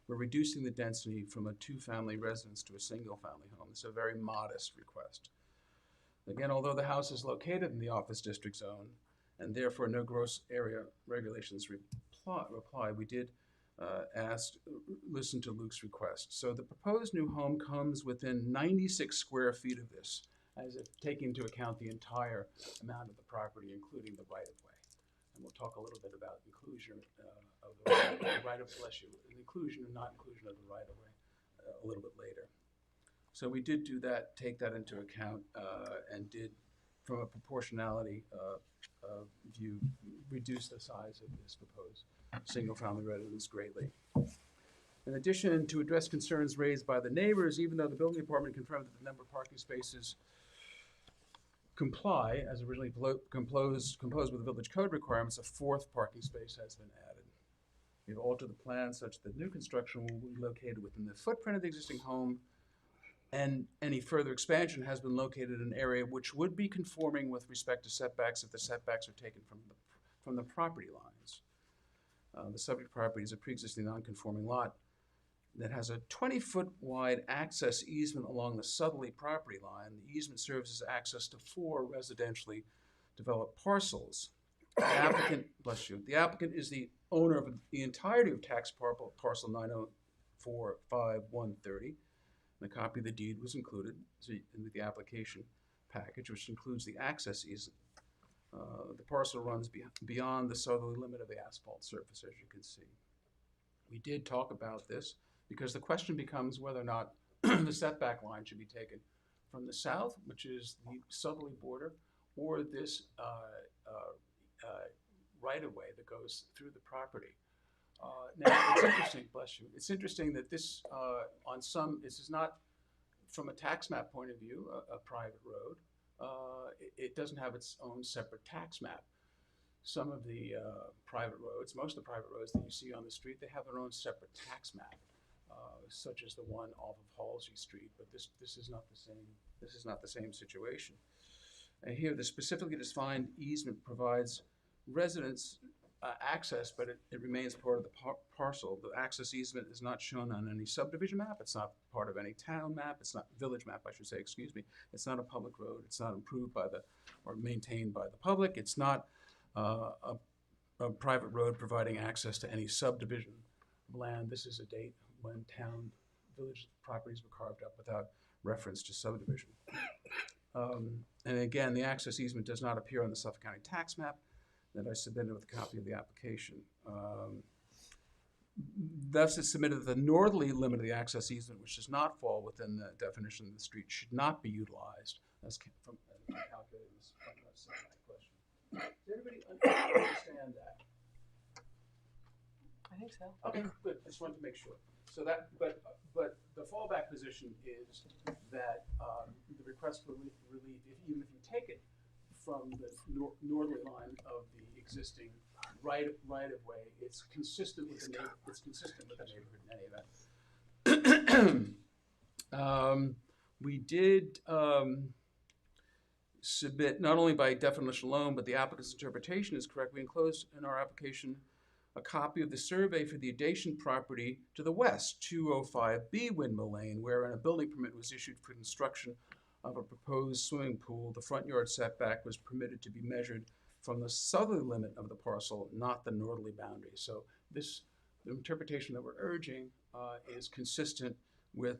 we're reducing the density from a two-family residence to a single-family home. It's a very modest request. Again, although the house is located in the office district zone, and therefore no gross area regulations apply, we did listen to Luke's request. So the proposed new home comes within 96 square feet of this, as if taking into account the entire amount of the property, including the right-of-way. And we'll talk a little bit about inclusion of the right of, bless you, inclusion and not inclusion of the right of way a little bit later. So we did do that, take that into account, and did, from a proportionality view, reduce the size of this proposed single-family residence greatly. In addition, to address concerns raised by the neighbors, even though the building department confirmed that the number of parking spaces comply, as originally composed with the village code requirements, a fourth parking space has been added. We've altered the plan such that new construction will be located within the footprint of the existing home, and any further expansion has been located in an area which would be conforming with respect to setbacks if the setbacks are taken from the property lines. The subject property is a pre-existing non-conforming lot that has a 20-foot wide access easement along the southerly property line. The easement serves as access to 4 residentially developed parcels. The applicant, bless you, the applicant is the owner of the entirety of tax parcel 9045130. And a copy of the deed was included in the application package, which includes the access easement. The parcel runs beyond the southerly limit of the asphalt surface, as you can see. We did talk about this because the question becomes whether or not the setback line should be taken from the south, which is the southerly border, or this right-of-way that goes through the property. Now, it's interesting, bless you, it's interesting that this, this is not, from a tax map point of view, a private road. It doesn't have its own separate tax map. Some of the private roads, most of the private roads that you see on the street, they have their own separate tax map, such as the one off of Halsey Street. But this is not the same. This is not the same situation. And here, the specifically defined easement provides residents access, but it remains part of the parcel. The access easement is not shown on any subdivision map. It's not part of any town map. It's not village map, I should say, excuse me. It's not a public road. It's not improved by or maintained by the public. It's not a private road providing access to any subdivision of land. This is a date when village properties were carved up without reference to subdivision. And again, the access easement does not appear on the Suffolk County tax map that I submitted with a copy of the application. Thus, it's submitted that the northerly limit of the access easement, which does not fall within the definition of the street, should not be utilized as calculated in this question. Does everybody understand that? I think so. Okay, good. I just wanted to make sure. So that, but the fallback position is that the request for relief, even if you take it from the northerly line of the existing right of way, it's consistent with the neighborhood in any event. We did submit, not only by definition alone, but the applicant's interpretation is correct. We enclosed in our application a copy of the survey for the adjacent property to the west, 205B Windmill Lane, wherein a building permit was issued for construction of a proposed swimming pool. The front yard setback was permitted to be measured from the southerly limit of the parcel, not the northerly boundary. So the interpretation that we're urging is consistent with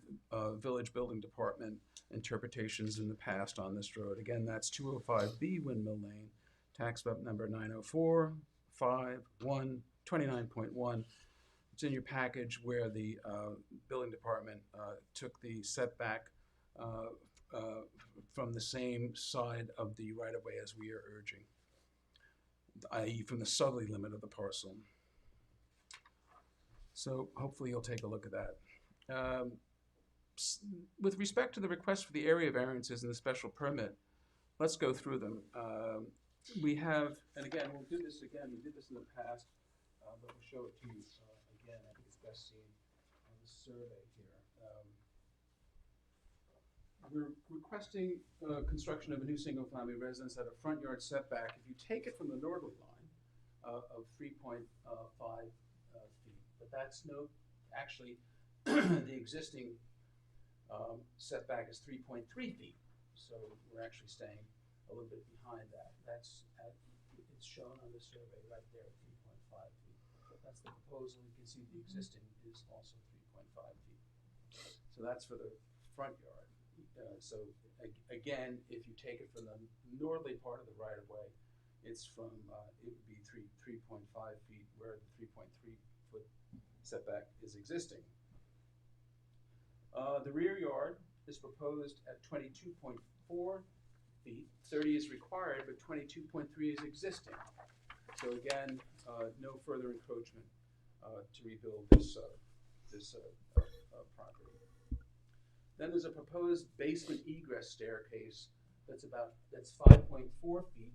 village building department interpretations in the past on this road. Again, that's 205B Windmill Lane, tax map number 904-5-1-29.1. It's in your package where the building department took the setback from the same side of the right-of-way as we are urging, i.e. from the southerly limit of the parcel. So hopefully you'll take a look at that. With respect to the request for the area variances and the special permit, let's go through them. We have, and again, we'll do this again. We did this in the past, but we'll show it to you again. I think it's best seen on the survey here. We're requesting construction of a new single-family residence at a front yard setback. If you take it from the northerly line of 3.5 feet, but that's actually the existing setback is 3.3 feet. So we're actually staying a little bit behind that. It's shown on the survey right there, 3.5 feet. That's the proposal. You can see the existing is also 3.5 feet. So that's for the front yard. So again, if you take it from the northerly part of the right-of-way, it's from it would be three 3.5 feet where the 3.3 foot setback is existing. The rear yard is proposed at 22.4 feet. 30 is required, but 22.3 is existing. So again, no further encroachment to rebuild this property. Then there's a proposed basement egress staircase that's 5.4 feet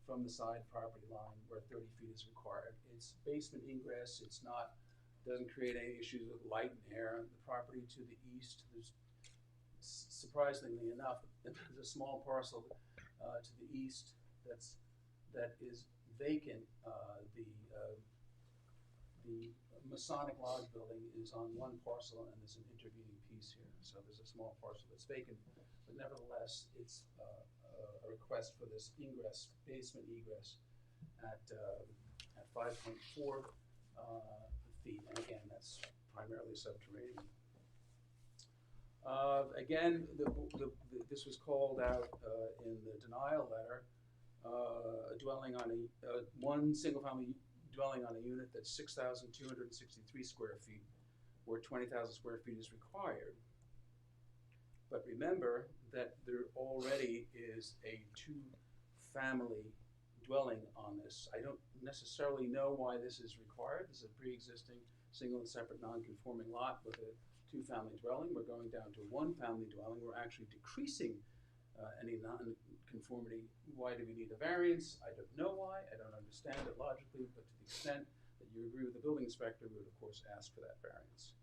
from the side property line where 30 feet is required. It's basement egress. Doesn't create any issues with light and air. The property to the east, there's surprisingly enough, there's a small parcel to the east that is vacant. The Masonic Lodge building is on one parcel, and there's an intervening piece here. So there's a small parcel that's vacant, but nevertheless, it's a request for this basement egress at 5.4 feet, and again, that's primarily subterranean. Again, this was called out in the denial letter. Dwelling on one single-family dwelling on a unit that's 6,263 square feet, where 20,000 square feet is required. But remember that there already is a two-family dwelling on this. I don't necessarily know why this is required. This is a pre-existing single and separate non-conforming lot with a two-family dwelling. We're going down to a one-family dwelling. We're actually decreasing any non-conformity. Why do we need a variance? I don't know why. I don't understand it logically, but to the extent that you agree with the building inspector, we would of course ask for that variance.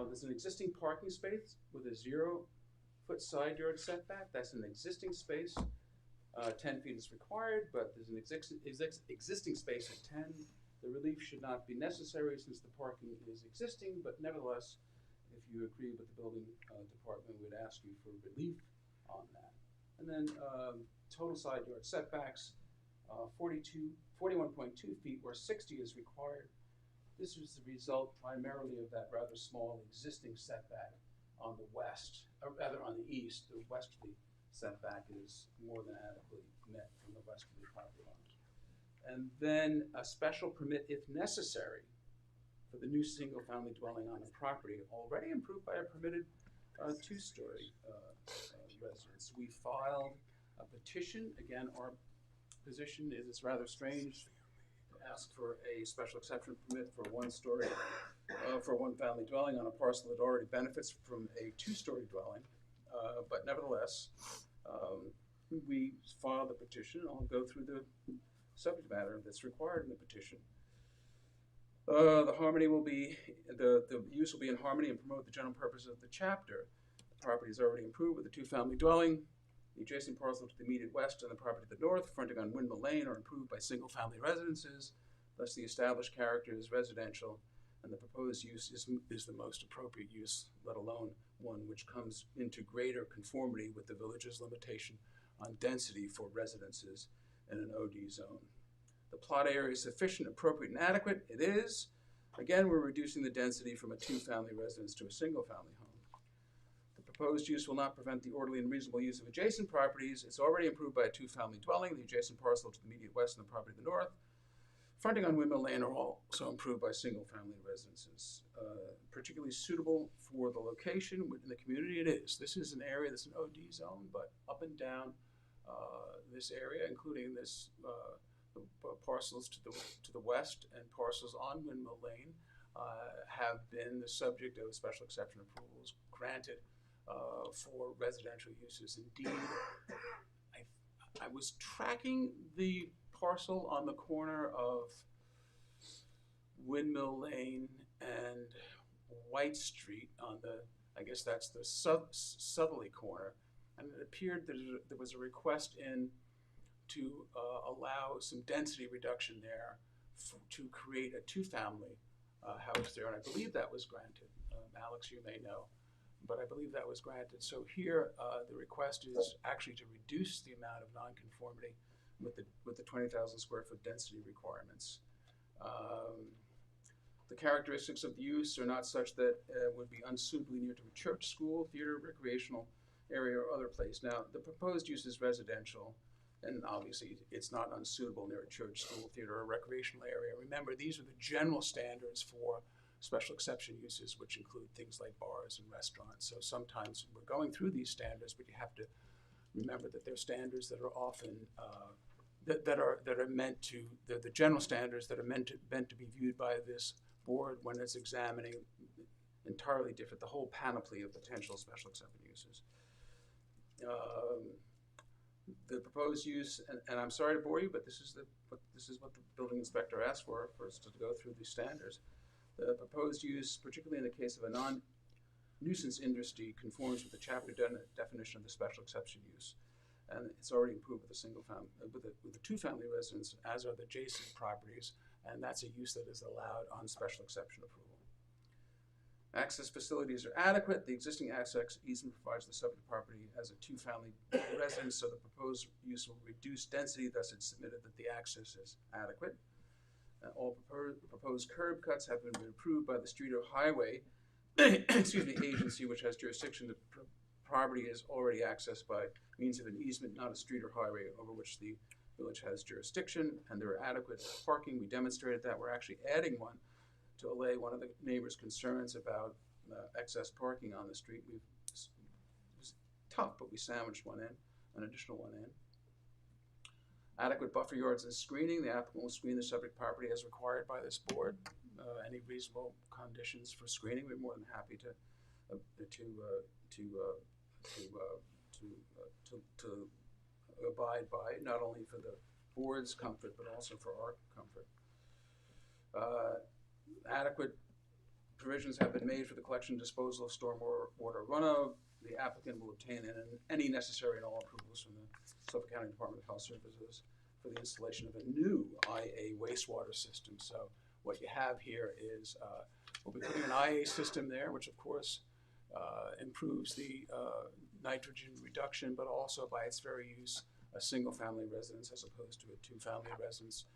There's an existing parking space with a 0-foot side yard setback. That's an existing space. 10 feet is required, but there's an existing space at 10. The relief should not be necessary since the parking is existing, but nevertheless, if you agree with the building department, we'd ask you for relief on that. And then total side yard setbacks, 41.2 feet where 60 is required. This was the result primarily of that rather small existing setback on the west, or rather on the east. The westerly setback is more than adequately met from the westerly property line. And then a special permit if necessary for the new single-family dwelling on the property already improved by a permitted two-story residence. We filed a petition. Again, our position is it's rather strange to ask for a special exception permit for one-story, for a one-family dwelling on a parcel that already benefits from a two-story dwelling. But nevertheless, we filed the petition. I'll go through the subject matter that's required in the petition. The use will be in harmony and promote the general purpose of the chapter. The property is already improved with a two-family dwelling. The adjacent parcel to the immediate west and the property to the north, fronting on Windmill Lane, are improved by single-family residences. Thus, the established character is residential, and the proposed use is the most appropriate use, let alone one which comes into greater conformity with the village's limitation on density for residences in an OD zone. The plot area is sufficient, appropriate, and adequate. It is. Again, we're reducing the density from a two-family residence to a single-family home. The proposed use will not prevent the orderly and reasonable use of adjacent properties. It's already improved by a two-family dwelling. The adjacent parcel to the immediate west and the property to the north, fronting on Windmill Lane, are also improved by single-family residences. Particularly suitable for the location within the community, it is. This is an area that's an OD zone, but up and down this area, including this parcels to the west and parcels on Windmill Lane, have been the subject of special exception approvals granted for residential uses. Indeed, I was tracking the parcel on the corner of Windmill Lane and White Street on the, I guess that's the southerly corner, and it appeared that there was a request in to allow some density reduction there to create a two-family house there, and I believe that was granted. Alex, you may know, but I believe that was granted. So here, the request is actually to reduce the amount of nonconformity with the 20,000 square foot density requirements. The characteristics of the use are not such that it would be unsuitably near to a church, school, theater, recreational area, or other place. Now, the proposed use is residential. And obviously, it's not unsuitable near a church, school, theater, or recreational area. Remember, these are the general standards for special exception uses, which include things like bars and restaurants. So sometimes we're going through these standards, but you have to remember that they're standards that are often that are meant to the general standards that are meant to be viewed by this board when it's examining entirely different, the whole panoply of potential special exception uses. The proposed use, and I'm sorry to bore you, but this is what the building inspector asked for us to go through these standards. The proposed use, particularly in the case of a non-nuisance industry, conforms with the chapter definition of the special exception use, and it's already improved with a single family, with a two-family residence, as are the adjacent properties, and that's a use that is allowed on special exception approval. Access facilities are adequate. The existing access easement provides the subject property as a two-family residence, so the proposed use will reduce density. Thus, it's submitted that the access is adequate. All proposed curb cuts have been approved by the street or highway agency, which has jurisdiction. The property is already accessed by means of an easement, not a street or highway over which the village has jurisdiction, and there are adequate parking. We demonstrated that. We're actually adding one to allay one of the neighbors' concerns about excess parking on the street. It was tough, but we sandwiched an additional one in. Adequate buffer yards and screening. The applicant will screen the subject property as required by this board. Any reasonable conditions for screening, we're more than happy to abide by, not only for the board's comfort but also for our comfort. Adequate provisions have been made for the collection and disposal of stormwater runoff. The applicant will obtain any necessary and all approvals from the Suffolk County Department of Health Services for the installation of a new IA wastewater system. So what you have here is we'll be putting an IA system there, which of course improves the nitrogen reduction, but also by its very use, a single-family residence as opposed to a two-family residence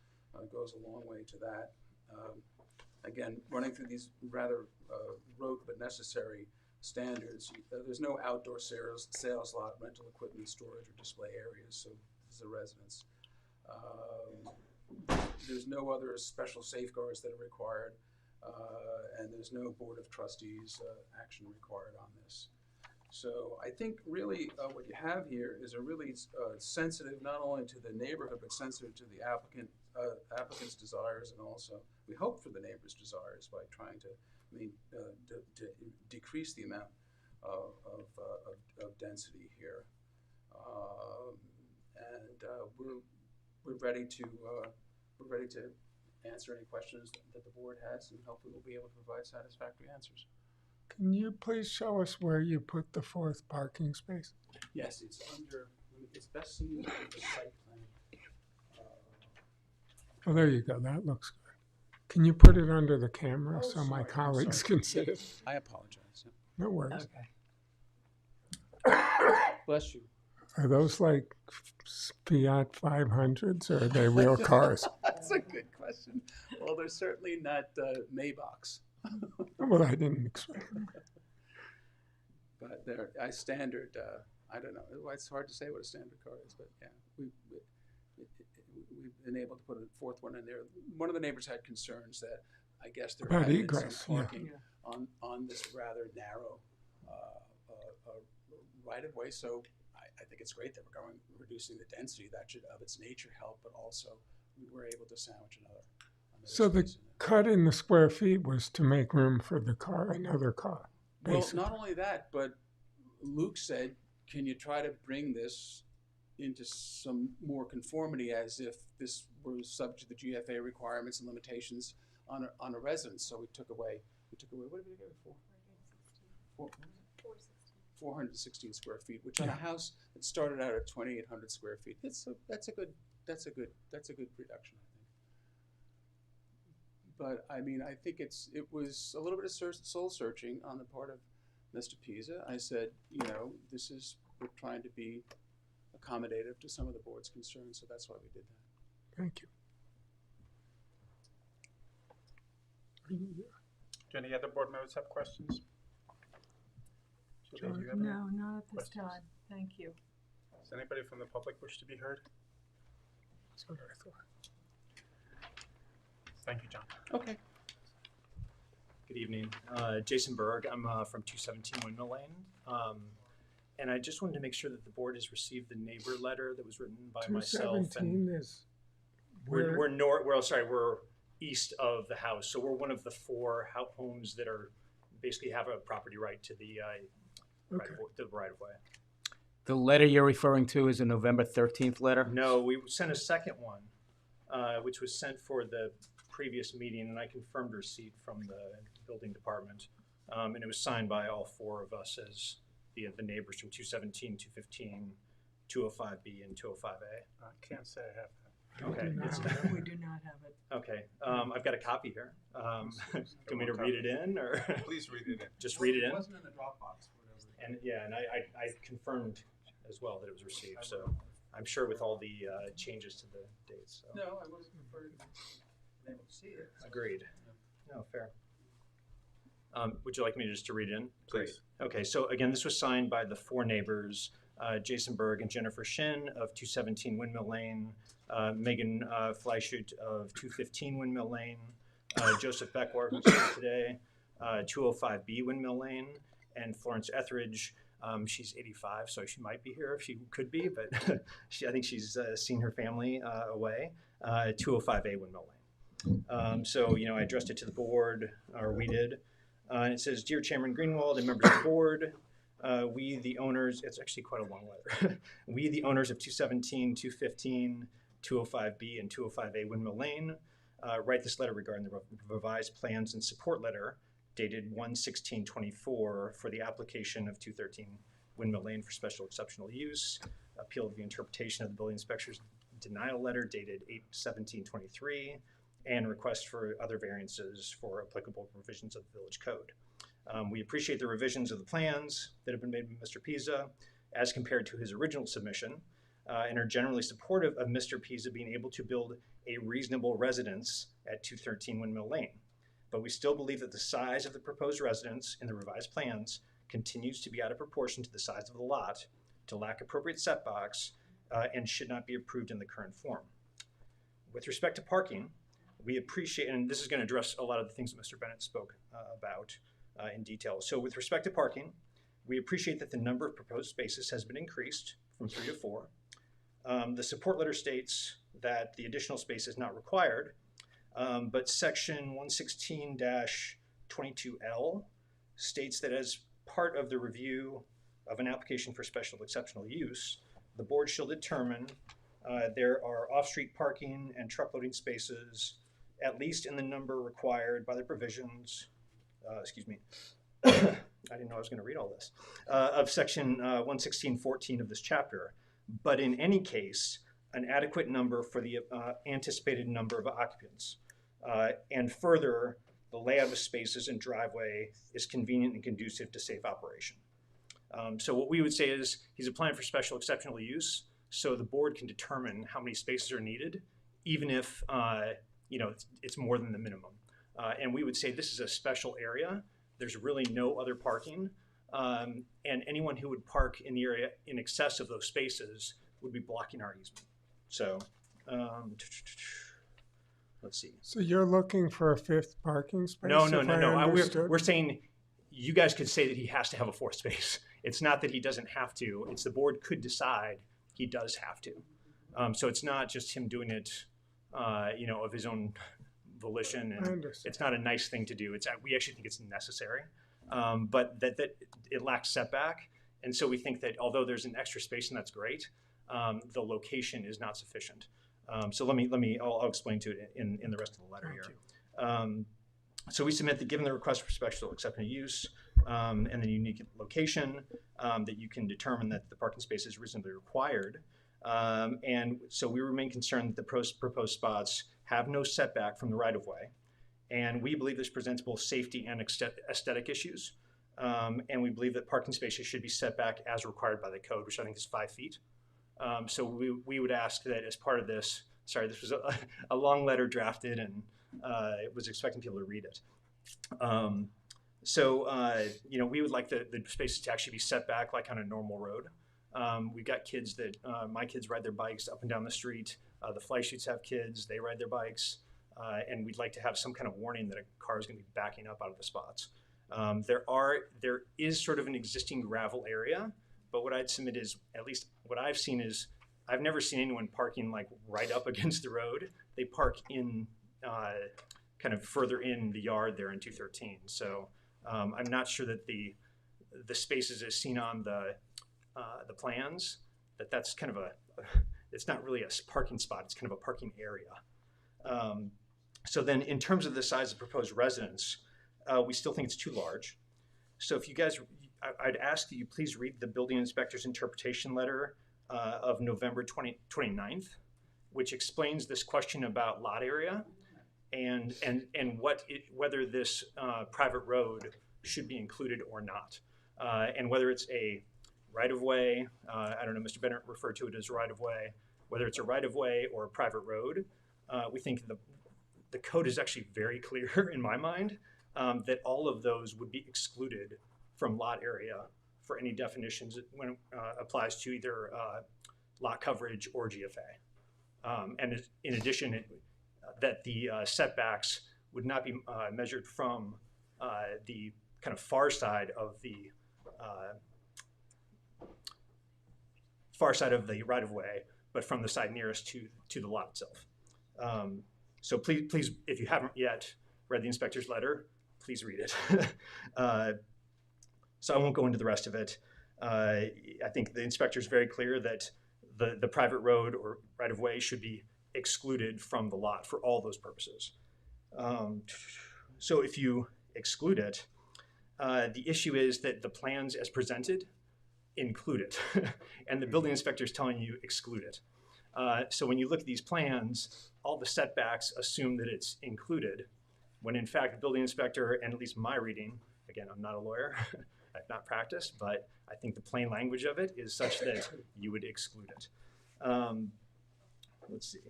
goes a long way to that. Again, running through these rather rote but necessary standards, there's no outdoor sales lot, rental equipment, storage, or display areas, so this is a residence. There's no other special safeguards that are required, and there's no Board of Trustees action required on this. So I think really what you have here is a really sensitive, not only to the neighborhood, but sensitive to the applicant's desires, and also we hope for the neighbor's desires by trying to decrease the amount of density here. We're ready to answer any questions that the board has, and hopefully we'll be able to provide satisfactory answers. Can you please show us where you put the fourth parking space? Yes, it's best seen on the site plan. Oh, there you go. That looks good. Can you put it under the camera so my colleagues can see it? I apologize. No worries. Bless you. Are those like Fiat 500s or are they real cars? That's a good question. Well, they're certainly not Maybachs. Well, I didn't expect them. But they're standard, I don't know, it's hard to say what a standard car is, but yeah, we've been able to put a fourth one in there. One of the neighbors had concerns that I guess there had been some parking on this rather narrow right of way, so I think it's great that we're reducing the density. That should of its nature help, but also we were able to sandwich another so the cut in the square feet was to make room for the car, another car. Basically. Well, not only that, but Luke said, can you try to bring this into some more conformity as if this were subject to the GFA requirements and limitations on a residence? So we took away, what did we get it for? 416 square feet, which on a house that started out at 2,800 square feet, that's a good reduction, I think. But I mean, I think it was a little bit of soul searching on the part of Mr. Pisa. I said, we're trying to be accommodative to some of the board's concerns, so that's why we did that. Thank you. Do any other board members have questions? Julie, do you have any No, not at this questions? time. Thank you. Does anybody from the public wish to be heard? That's what I thought. Thank you, John. Okay. Good evening. Jason Berg. I'm from 217 Windmill Lane. And I just wanted to make sure that the board has received the neighbor letter that was written by myself. And 217 is where? we're east of the house. So we're one of the 4 homes that are basically have a property right to the Okay. right of way. The letter you're referring to is a November 13th letter? No, we sent a second one, which was sent for the previous meeting, and I confirmed receipt from the building department. And it was signed by all 4 of us as the neighbors from 217, 215, 205B, and 205A. I can't say I have that. Okay. We do not have it. Okay. I've got a copy here. Do you want me to read it in, or Please read it in. just read it in? It wasn't in the Dropbox. And yeah, and I confirmed as well that it was received. So I'm sure with all the changes to the dates. So. No, I wasn't able to see it. Agreed. No, fair. Would you like me just to read it in? Please. Okay, so again, this was signed by the 4 neighbors, Jason Berg and Jennifer Shin of 217 Windmill Lane, Megan Fleischut of 215 Windmill Lane, Joseph Beckwar, who's here today, 205B Windmill Lane, and Florence Etheridge. She's 85, so she might be here if she could be, but I think she's seen her family away, 205A Windmill Lane. So, I addressed it to the board, or we did. And it says, Dear Chairman Greenwald and members of the board, we the owners, it's actually quite a long letter. We the owners of 217, 215, 205B, and 205A Windmill Lane write this letter regarding the revised plans and support letter dated 1/16/24 for the application of 213 Windmill Lane for special exceptional use, appeal of the interpretation of the building inspector's denial letter dated 8/17/23, and request for other variances for applicable provisions of the village code. We appreciate the revisions of the plans that have been made by Mr. Pisa as compared to his original submission, and are generally supportive of Mr. Pisa being able to build a reasonable residence at 213 Windmill Lane. But we still believe that the size of the proposed residence in the revised plans continues to be out of proportion to the size of the lot, to lack appropriate setbacks, and should not be approved in the current form. With respect to parking, we appreciate, and this is going to address a lot of the things that Mr. Bennett spoke about in detail. So with respect to parking, we appreciate that the number of proposed spaces has been increased from 3 to 4. The support letter states that the additional space is not required, but section 116-22L states that as part of the review of an application for special exceptional use, the board shall determine there are off-street parking and truck loading spaces at least in the number required by the provisions, excuse me, I didn't know I was going to read all this, of section 116.14 of this chapter, but in any case, an adequate number for the anticipated number of occupants. And further, the layout of spaces and driveway is convenient and conducive to safe operation. So what we would say is he's applying for special exceptional use, so the board can determine how many spaces are needed, even if it's more than the minimum. And we would say this is a special area. There's really no other parking. And anyone who would park in the area in excess of those spaces would be blocking our easement. So let's see. So you're looking for a 5th parking space? No. if I understood? We're saying you guys could say that he has to have a 4th space. It's not that he doesn't have to. It's the board could decide he does have to. So it's not just him doing it, of his own volition. And it's not a nice thing to do. We actually think it's necessary, but that it lacks setback. And so we think that although there's an extra space and that's great, the location is not sufficient. So I'll explain to it in the rest of the letter here. So we submit that given the request for special exceptional use and the unique location, that you can determine that the parking space is reasonably required. And so we remain concerned that the proposed spots have no setback from the right-of-way. And we believe this presents both safety and aesthetic issues. And we believe that parking spaces should be set back as required by the code, which I think is 5 feet. So we would ask that as part of this, sorry, this was a long letter drafted and was expecting people to read it. We would like the spaces to actually be set back like on a normal road. We've got kids that, my kids ride their bikes up and down the street. The Fleischutes have kids, they ride their bikes. And we'd like to have some kind of warning that a car is going to be backing up out of the spots. There is sort of an existing gravel area, but what I'd submit is, at least what I've seen is, I've never seen anyone parking like right up against the road. They park in kind of further in the yard there in 213. So I'm not sure that the spaces as seen on the plans, that's kind of it's not really a parking spot, it's kind of a parking area. So then in terms of the size of proposed residence, we still think it's too large. So if you guys, I'd ask that you please read the building inspector's interpretation letter of November 29th, which explains this question about lot area and whether this private road should be included or not. And whether it's a right-of-way, I don't know, Mr. Bennett referred to it as right-of-way, whether it's a right-of-way or a private road, we think the code is actually very clear in my mind that all of those would be excluded from lot area for any definitions when it applies to either lot coverage or GFA. And in addition, that the setbacks would not be measured from the kind of far side of the right-of-way, but from the side nearest to the lot itself. So please, if you haven't yet read the inspector's letter, please read it. So I won't go into the rest of it. I think the inspector is very clear that the private road or right-of-way should be excluded from the lot for all those purposes. So if you exclude it, the issue is that the plans as presented include it, and the building inspector is telling you exclude it. So when you look at these plans, all the setbacks assume that it's included, when in fact the building inspector, and at least my reading, again, I'm not a lawyer, I've not practiced, but I think the plain language of it is such that you would exclude it. Let's see.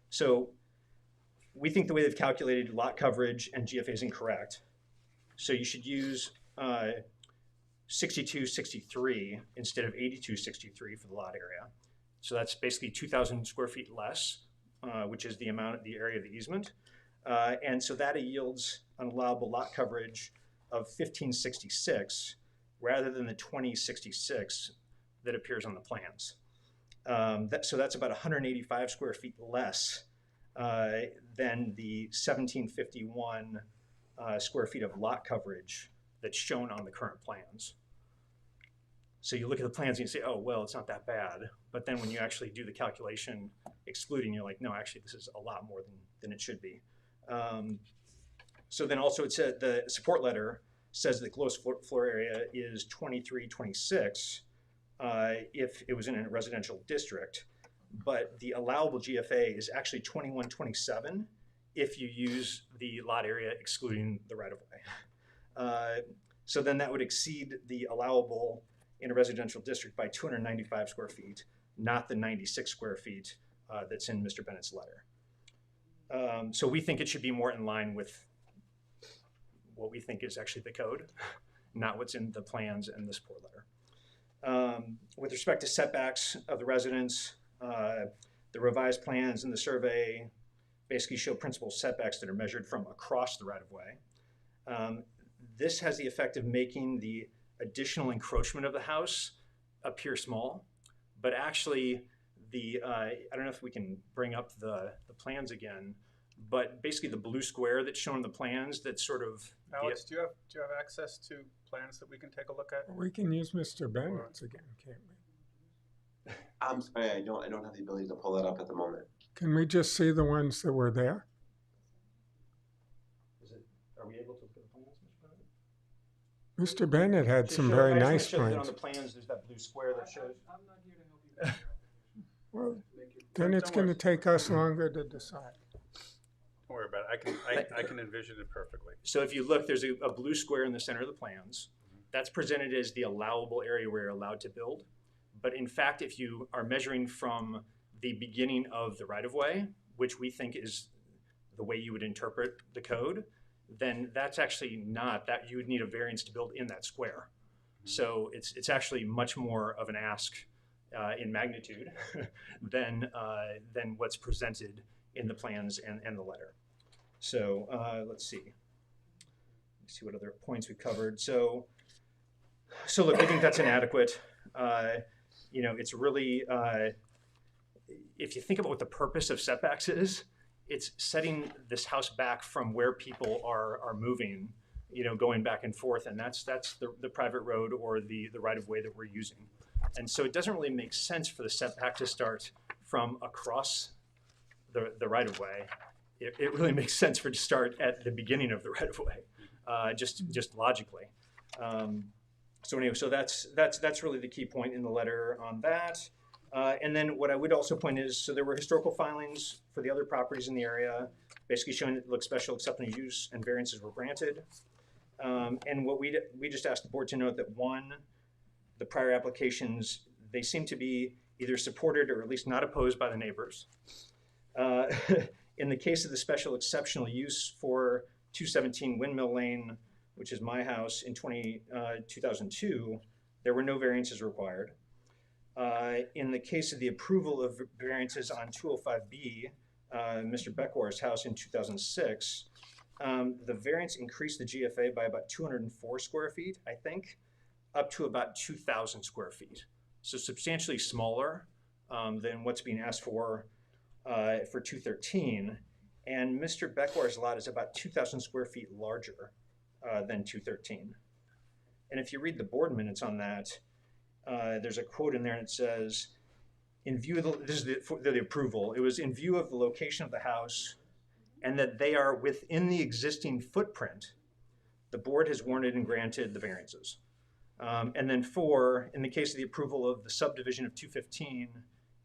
So we think the way they've calculated lot coverage and GFA is incorrect. So you should use 6263 instead of 8263 for the lot area. So that's basically 2,000 square feet less, which is the area of the easement. And so that yields an allowable lot coverage of 1566 rather than the 2066 that appears on the plans. So that's about 185 square feet less than the 1751 square feet of lot coverage that's shown on the current plans. So you look at the plans and you say, oh, well, it's not that bad. But then when you actually do the calculation excluding, you're like, no, actually, this is a lot more than it should be. So then also it said the support letter says the gross floor area is 2326 if it was in a residential district, but the allowable GFA is actually 2127 if you use the lot area excluding the right-of-way. So then that would exceed the allowable in a residential district by 295 square feet, not the 96 square feet that's in Mr. Bennett's letter. So we think it should be more in line with what we think is actually the code, not what's in the plans and the support letter. With respect to setbacks of the residents, the revised plans and the survey basically show principal setbacks that are measured from across the right-of-way. This has the effect of making the additional encroachment of the house appear small, but actually I don't know if we can bring up the plans again, but basically the blue square that's shown in the plans that's sort of... Alex, do you have access to plans that we can take a look at? We can use Mr. Bennett's again, can't we? I'm sorry, I don't have the ability to pull that up at the moment. Can we just see the ones that were there? Are we able to look at the plans, Mr. Bennett? Mr. Bennett had some very nice On plans. the plans, there's that blue square that shows... I'm not here to help you. Well, then it's going to take us longer to decide. Don't worry about it. I can envision it perfectly. So if you look, there's a blue square in the center of the plans. That's presented as the allowable area where you're allowed to build. But in fact, if you are measuring from the beginning of the right-of-way, which we think is the way you would interpret the code, then that's actually not that. You would need a variance to build in that square. So it's actually much more of an ask in magnitude than what's presented in the plans and the letter. So let's see what other points we covered. So look, I think that's inadequate. It's really, if you think about what the purpose of setbacks is, it's setting this house back from where people are moving, going back and forth, and that's the private road or the right of way that we're using. And so it doesn't really make sense for the setback to start from across the right of way. It really makes sense for it to start at the beginning of the right of way, just logically. So anyway, so that's really the key point in the letter on that. And then what I would also point is, so there were historical filings for the other properties in the area, basically showing that special exceptional use and variances were granted. And what we just asked the board to note that one, the prior applications, they seem to be either supported or at least not opposed by the neighbors. In the case of the special exceptional use for 217 Windmill Lane, which is my house, in 2002, there were no variances required. In the case of the approval of variances on 205B, Mr. Beckwar's house in 2006, the variance increased the GFA by about 204 square feet, I think, up to about 2,000 square feet. So substantially smaller than what's being asked for 213. And Mr. Beckwar's lot is about 2,000 square feet larger than 213. And if you read the board minutes on that, there's a quote in there and it says, in view of this is the approval, it was in view of the location of the house and that they are within the existing footprint, the board has warranted and granted the variances. And then 4, in the case of the approval of the subdivision of 215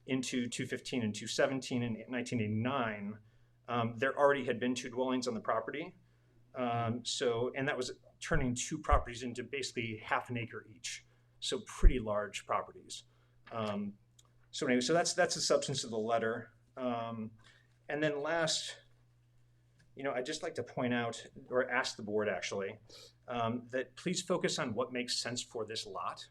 into 215 and 217 in 1989, there already had been 2 dwellings on the property. And that was turning 2 properties into basically half an acre each. So pretty large properties. So anyway, so that's the substance of the letter. And then last, I'd just like to point out, or ask the board actually, that please focus on what makes sense for this lot,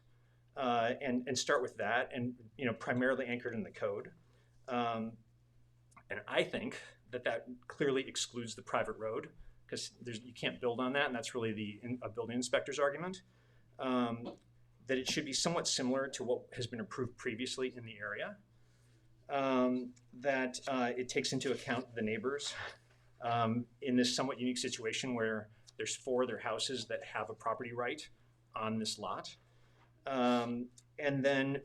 and start with that, and primarily anchored in the code. And I think that clearly excludes the private road, because you can't build on that, and that's really a building inspector's argument. That it should be somewhat similar to what has been approved previously in the area. That it takes into account the neighbors in this somewhat unique situation where there's 4 other houses that have a property right on this lot. And then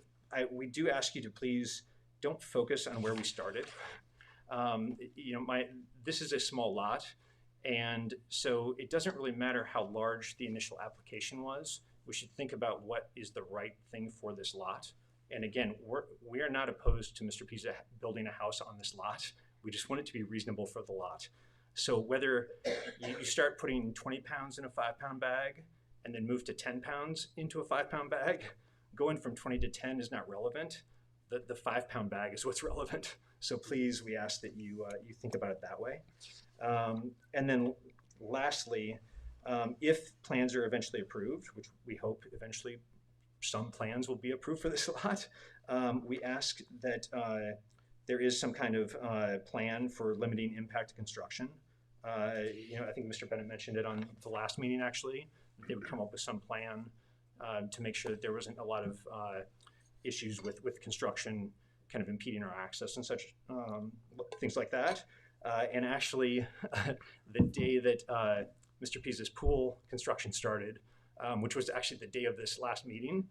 we do ask you to please don't focus on where we started. This is a small lot, and so it doesn't really matter how large the initial application was. We should think about what is the right thing for this lot. And again, we are not opposed to Mr. Pisa building a house on this lot. We just want it to be reasonable for the lot. So whether you start putting 20 pounds in a 5-pound bag and then move to 10 pounds into a 5-pound bag, going from 20 to 10 is not relevant. The 5-pound bag is what's relevant. So please, we ask that you think about it that way. And then lastly, if plans are eventually approved, which we hope eventually some plans will be approved for this lot, we ask that there is some kind of plan for limiting impact to construction. I think Mr. Bennett mentioned it on the last meeting, actually. They would come up with some plan to make sure that there wasn't a lot of issues with construction kind of impeding our access and such, things like that. And actually, the day that Mr. Pisa's pool construction started, which was actually the day of this last meeting,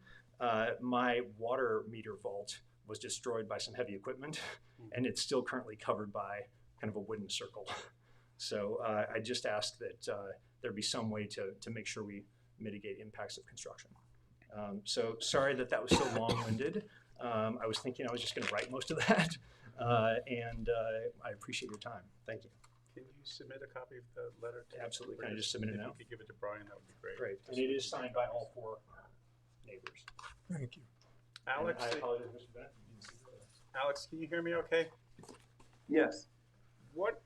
my water meter vault was destroyed by some heavy equipment, and it's still currently covered by kind of a wooden circle. So I just asked that there be some way to make sure we mitigate impacts of construction. So sorry that was so long-winded. I was thinking I was just going to write most of that, and I appreciate your time. Thank you. Can you submit a copy of the letter? Absolutely. Can I just submit it now? If you could give it to Brian, that would be great. Great. And it is signed by all 4 neighbors. Thank you. Alex, And I apologize, Mr. Bennett. Alex, can you hear me okay? Yes. What,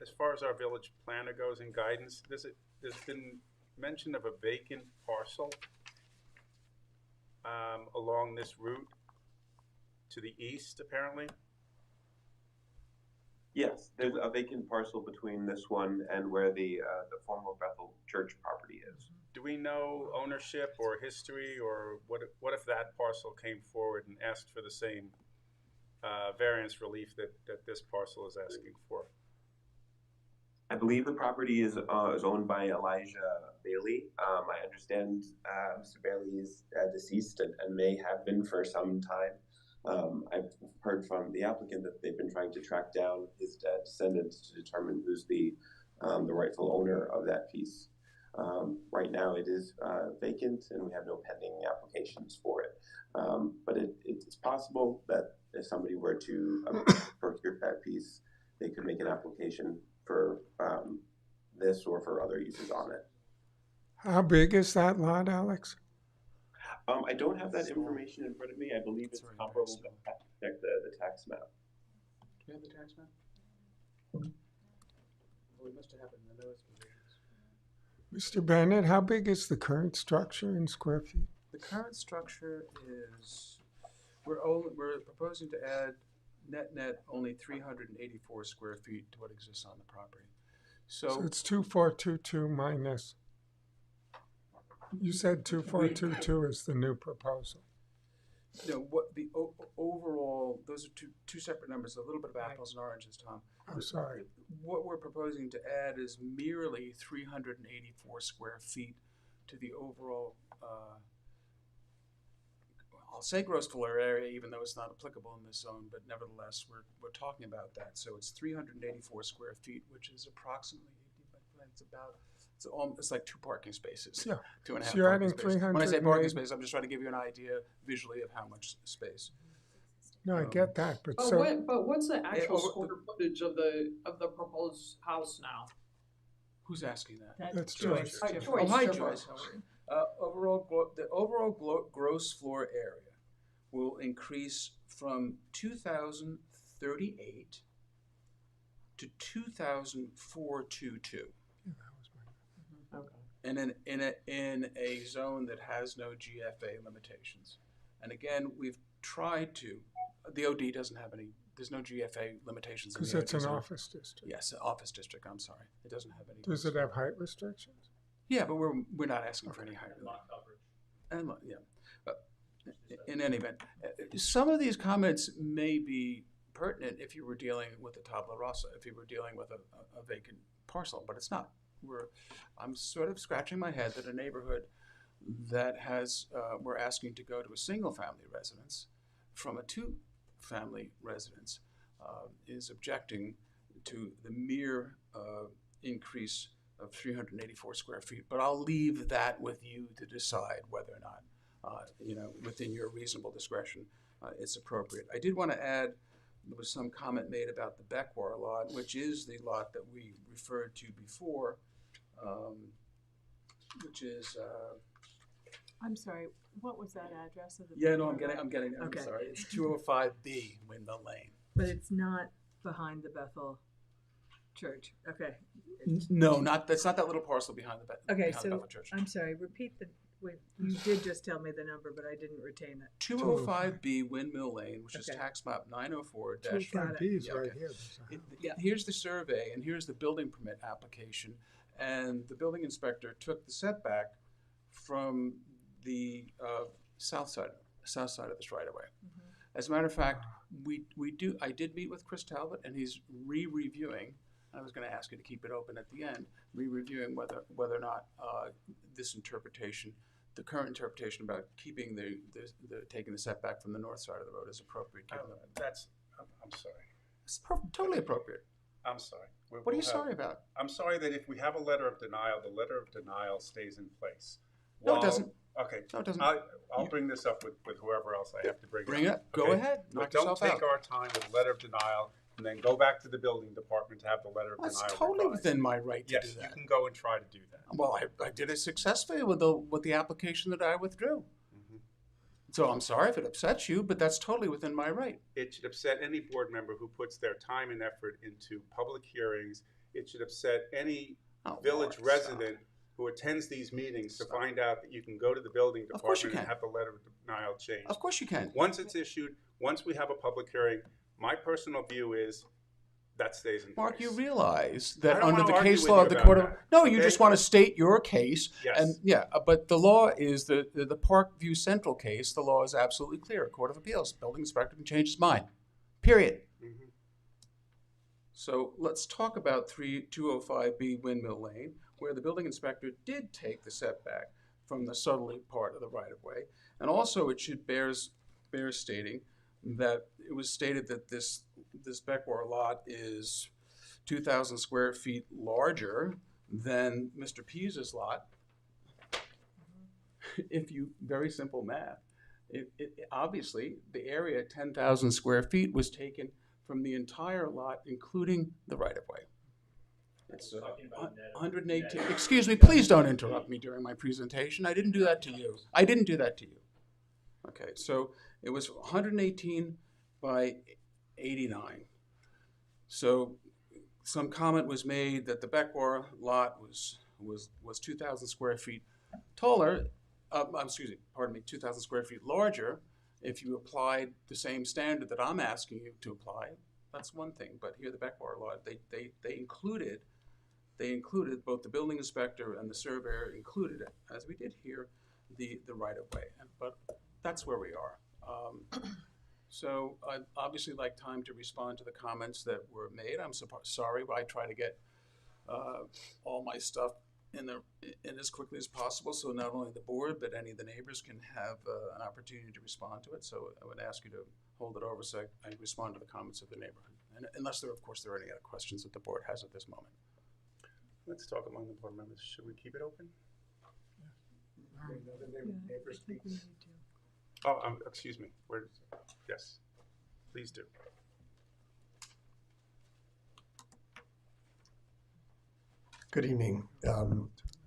as far as our village planner goes and guidance, there's been mention of a vacant parcel along this route to the east, apparently. Yes, there's a vacant parcel between this one and where the former Bethel Church property is. Do we know ownership or history, or what if that parcel came forward and asked for the same variance relief that this parcel is asking for? I believe the property is owned by Elijah Bailey. I understand Mr. Bailey is deceased and may have been for some time. I've heard from the applicant that they've been trying to track down his descendants to determine who's the rightful owner of that piece. Right now it is vacant and we have no pending applications for it. But it's possible that if somebody were to procure that piece, they could make an application for this or for other uses on it. How big is that lot, Alex? I don't have that information in front of me. I believe it's comparable to check the tax map. Do you have the tax map? Well, we must have it in the notice provisions. Mr. Bennett, how big is the current structure in square feet? The current structure is, we're proposing to add net only 384 square feet to what exists on the property. So it's 2422 minus. You said 2422 is the new proposal. No, what the overall, those are two separate numbers, a little bit of apples and oranges, Tom. I'm sorry. What we're proposing to add is merely 384 square feet to the overall, I'll say gross floor area, even though it's not applicable in this zone, but nevertheless, we're talking about that. So it's 384 square feet, which is approximately, it's like 2 parking spaces. Yeah. 2.5 So you're parking adding spaces. When I say parking 380 space, I'm just trying to give you an idea visually of how much space. No, I get that, but But what's the actual over- square footage of the proposed house now? Who's asking that? that's Joyce. Joyce. Oh, hi, Joyce. Joyce. How are you? The overall gross floor area will increase from 2,038 to 2,422. In a zone that has no GFA limitations. And again, we've tried to, the OD doesn't have any, there's no GFA limitations. Because it's an office district. Yes, office district, I'm sorry. It doesn't have any. Does it have height restrictions? Yeah, but we're not asking for any height relief. And in any event, some of these comments may be pertinent if you were dealing with a tabula rasa, if you were dealing with a vacant parcel, but it's not. I'm sort of scratching my head that a neighborhood that has, we're asking to go to a single-family residence from a 2-family residence is objecting to the mere increase of 384 square feet. But I'll leave that with you to decide whether or not, within your reasonable discretion, it's appropriate. I did want to add, there was some comment made about the Beckwar lot, which is the lot that we referred to before, which is. I'm sorry, what was that address of the? Yeah, no, I'm getting. Okay. I'm sorry. It's 205B Windmill Lane. But it's not behind the Bethel Church. Okay. No, that's not that little parcel behind the Okay, behind so Bethel Church. I'm sorry. Repeat you did just tell me the number, but I didn't retain it. 205B Windmill Lane, which is Okay. tax map 904 Got it. 205B is Yeah, right okay. here. There's a house. Yeah, here's the survey and here's the building permit application. And the building inspector took the setback from the south side of this right away. As a matter of fact, I did meet with Chris Talbot and he's re-reviewing. I was going to ask you to keep it open at the end, re-reviewing whether or not this interpretation, the current interpretation about keeping taking the setback from the north side of the road is appropriate. I'm sorry. It's totally appropriate. I'm sorry. What are you sorry about? I'm sorry that if we have a letter of denial, the letter of denial stays in place. No, it doesn't. Okay. No, it doesn't. I'll bring this up with whoever else I have to bring Bring it up. Go Okay? ahead. But Knock don't yourself take out. our time with a letter of denial and then go back to the building department to have the letter of That's denial totally revised. within my right to Yes, do you that. can go and try to do that. Well, I did it successfully with the application that I withdrew. Mhm. So I'm sorry if it upsets you, but that's totally within my right. It should upset any board member who puts their time and effort into public hearings. It should upset any Oh, village Lord, resident who attends these meetings to find out that you can go to the building Of course you department and can. have the letter of denial changed. Of course you can. Once it's issued, once we have a public hearing, my personal view is that stays in Mark, place. you realize I that don't under wanna the argue case with law you of the about Court of... that, No, you okay? just want to state your case. Yes. And yeah, but the law is the Parkview Central case, the law is absolutely clear. Court of Appeals, building inspector can change his mind. Period. Mhm. So let's talk about 205B Windmill Lane, where the building inspector did take the setback from the southerly part of the right-of-way. And also it should bears stating that it was stated that this Beckwar lot is 2,000 square feet larger than Mr. Pisa's lot. If you, very simple math, obviously the area 10,000 square feet was taken from the entire lot, including the right-of-way. It's 118, excuse me, please don't interrupt me during my presentation. I didn't do that to you. I didn't do that to you. Okay, so it was 118 by 89. So some comment was made that the Beckwar lot was 2,000 square feet taller, 2,000 square feet larger. If you applied the same standard that I'm asking you to apply, that's one thing. But here, the Beckwar lot, they included both the building inspector and the surveyor included it, as we did here, the right of way. But that's where we are. So I'd obviously like time to respond to the comments that were made. I'm sorry, but I try to get all my stuff in as quickly as possible, so not only the board, but any of the neighbors can have an opportunity to respond to it. So I would ask you to hold it over so I respond to the comments of the neighborhood. And unless there, of course, there are any other questions that the board has at this moment. Let's talk among the board members. Should we keep it open? Oh, excuse me. Yes, please do. Good evening.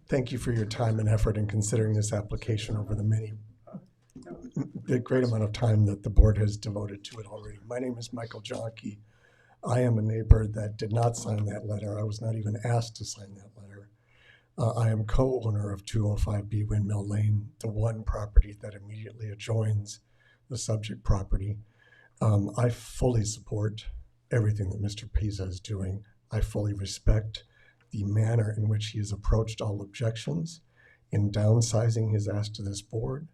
Thank you for your time and effort in considering this application over the great amount of time that the board has devoted to it already. My name is Michael Johnke. I am a neighbor that did not sign that letter. I was not even asked to sign that letter. I am co-owner of 205B Windmill Lane, the one property that immediately adjoins the subject property. I fully support everything that Mr. Pisa is doing. I fully respect the manner in which he has approached all objections in downsizing his ask to this board,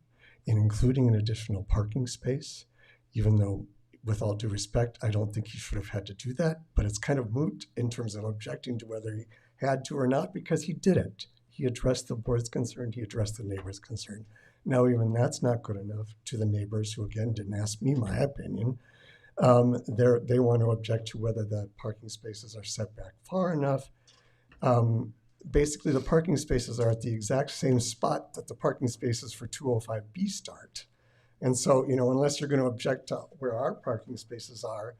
in including an additional parking space, even though, with all due respect, I don't think he should have had to do that, but it's kind of moot in terms of objecting to whether he had to or not, because he didn't. He addressed the board's concern, he addressed the neighbor's concern. Now, even that's not good enough to the neighbors who, again, didn't ask me my opinion. They want to object to whether the parking spaces are set back far enough. Basically, the parking spaces are at the exact same spot that the parking spaces for 205B start. And so, unless you're going to object to where our parking spaces are,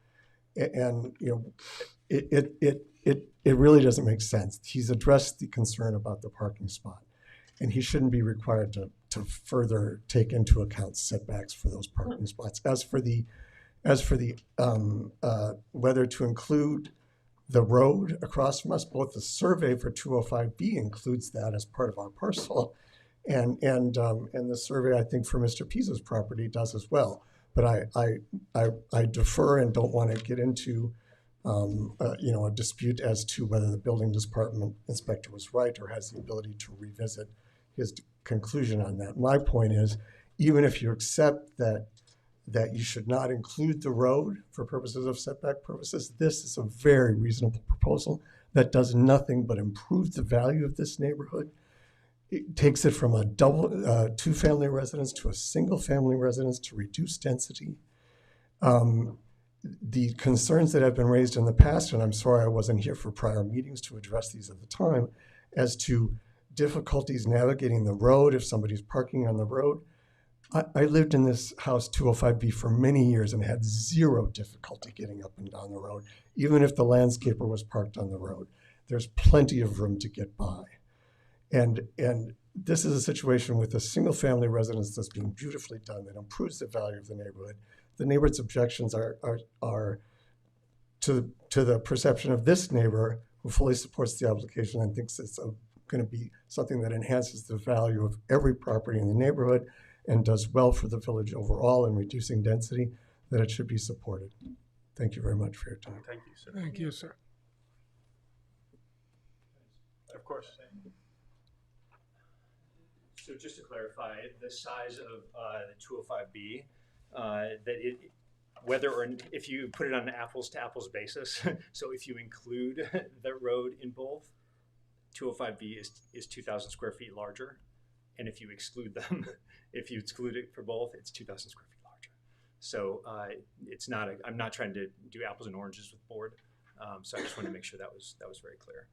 and, it really doesn't make sense. He's addressed the concern about the parking spot, and he shouldn't be required to further take into account setbacks for those parking spots. As for the whether to include the road across from us, both the survey for 205B includes that as part of our parcel, and the survey, I think, for Mr. Pisa's property does as well. But I defer and don't want to get into a dispute as to whether the building department inspector was right or has the ability to revisit his conclusion on that. My point is, even if you accept that you should not include the road for purposes of setback purposes, this is a very reasonable proposal that does nothing but improve the value of this neighborhood. It takes it from a two-family residence to a single-family residence to reduce density. The concerns that have been raised in the past, and I'm sorry I wasn't here for prior meetings to address these at the time, as to difficulties navigating the road if somebody's parking on the road. I lived in this house, 205B, for many years and had zero difficulty getting up and down the road, even if the landscaper was parked on the road. There's plenty of room to get by. And this is a situation with a single-family residence that's being beautifully done that improves the value of the neighborhood. The neighbor's objections are to the perception of this neighbor who fully supports the application and thinks it's going to be something that enhances the value of every property in the neighborhood and does well for the village overall in reducing density, that it should be supported. Thank you very much for your time. Thank you, sir. Thank you, sir. Of course. So just to clarify, the size of the 205B, that it, whether or if you put it on an apples to apples basis, so if you include the road in both, 205B is 2,000 square feet larger, and if you exclude them, if you exclude it for both, it's 2,000 square feet larger. So it's not. I'm not trying to do apples and oranges with the board. So I just wanted to make sure that was very clear.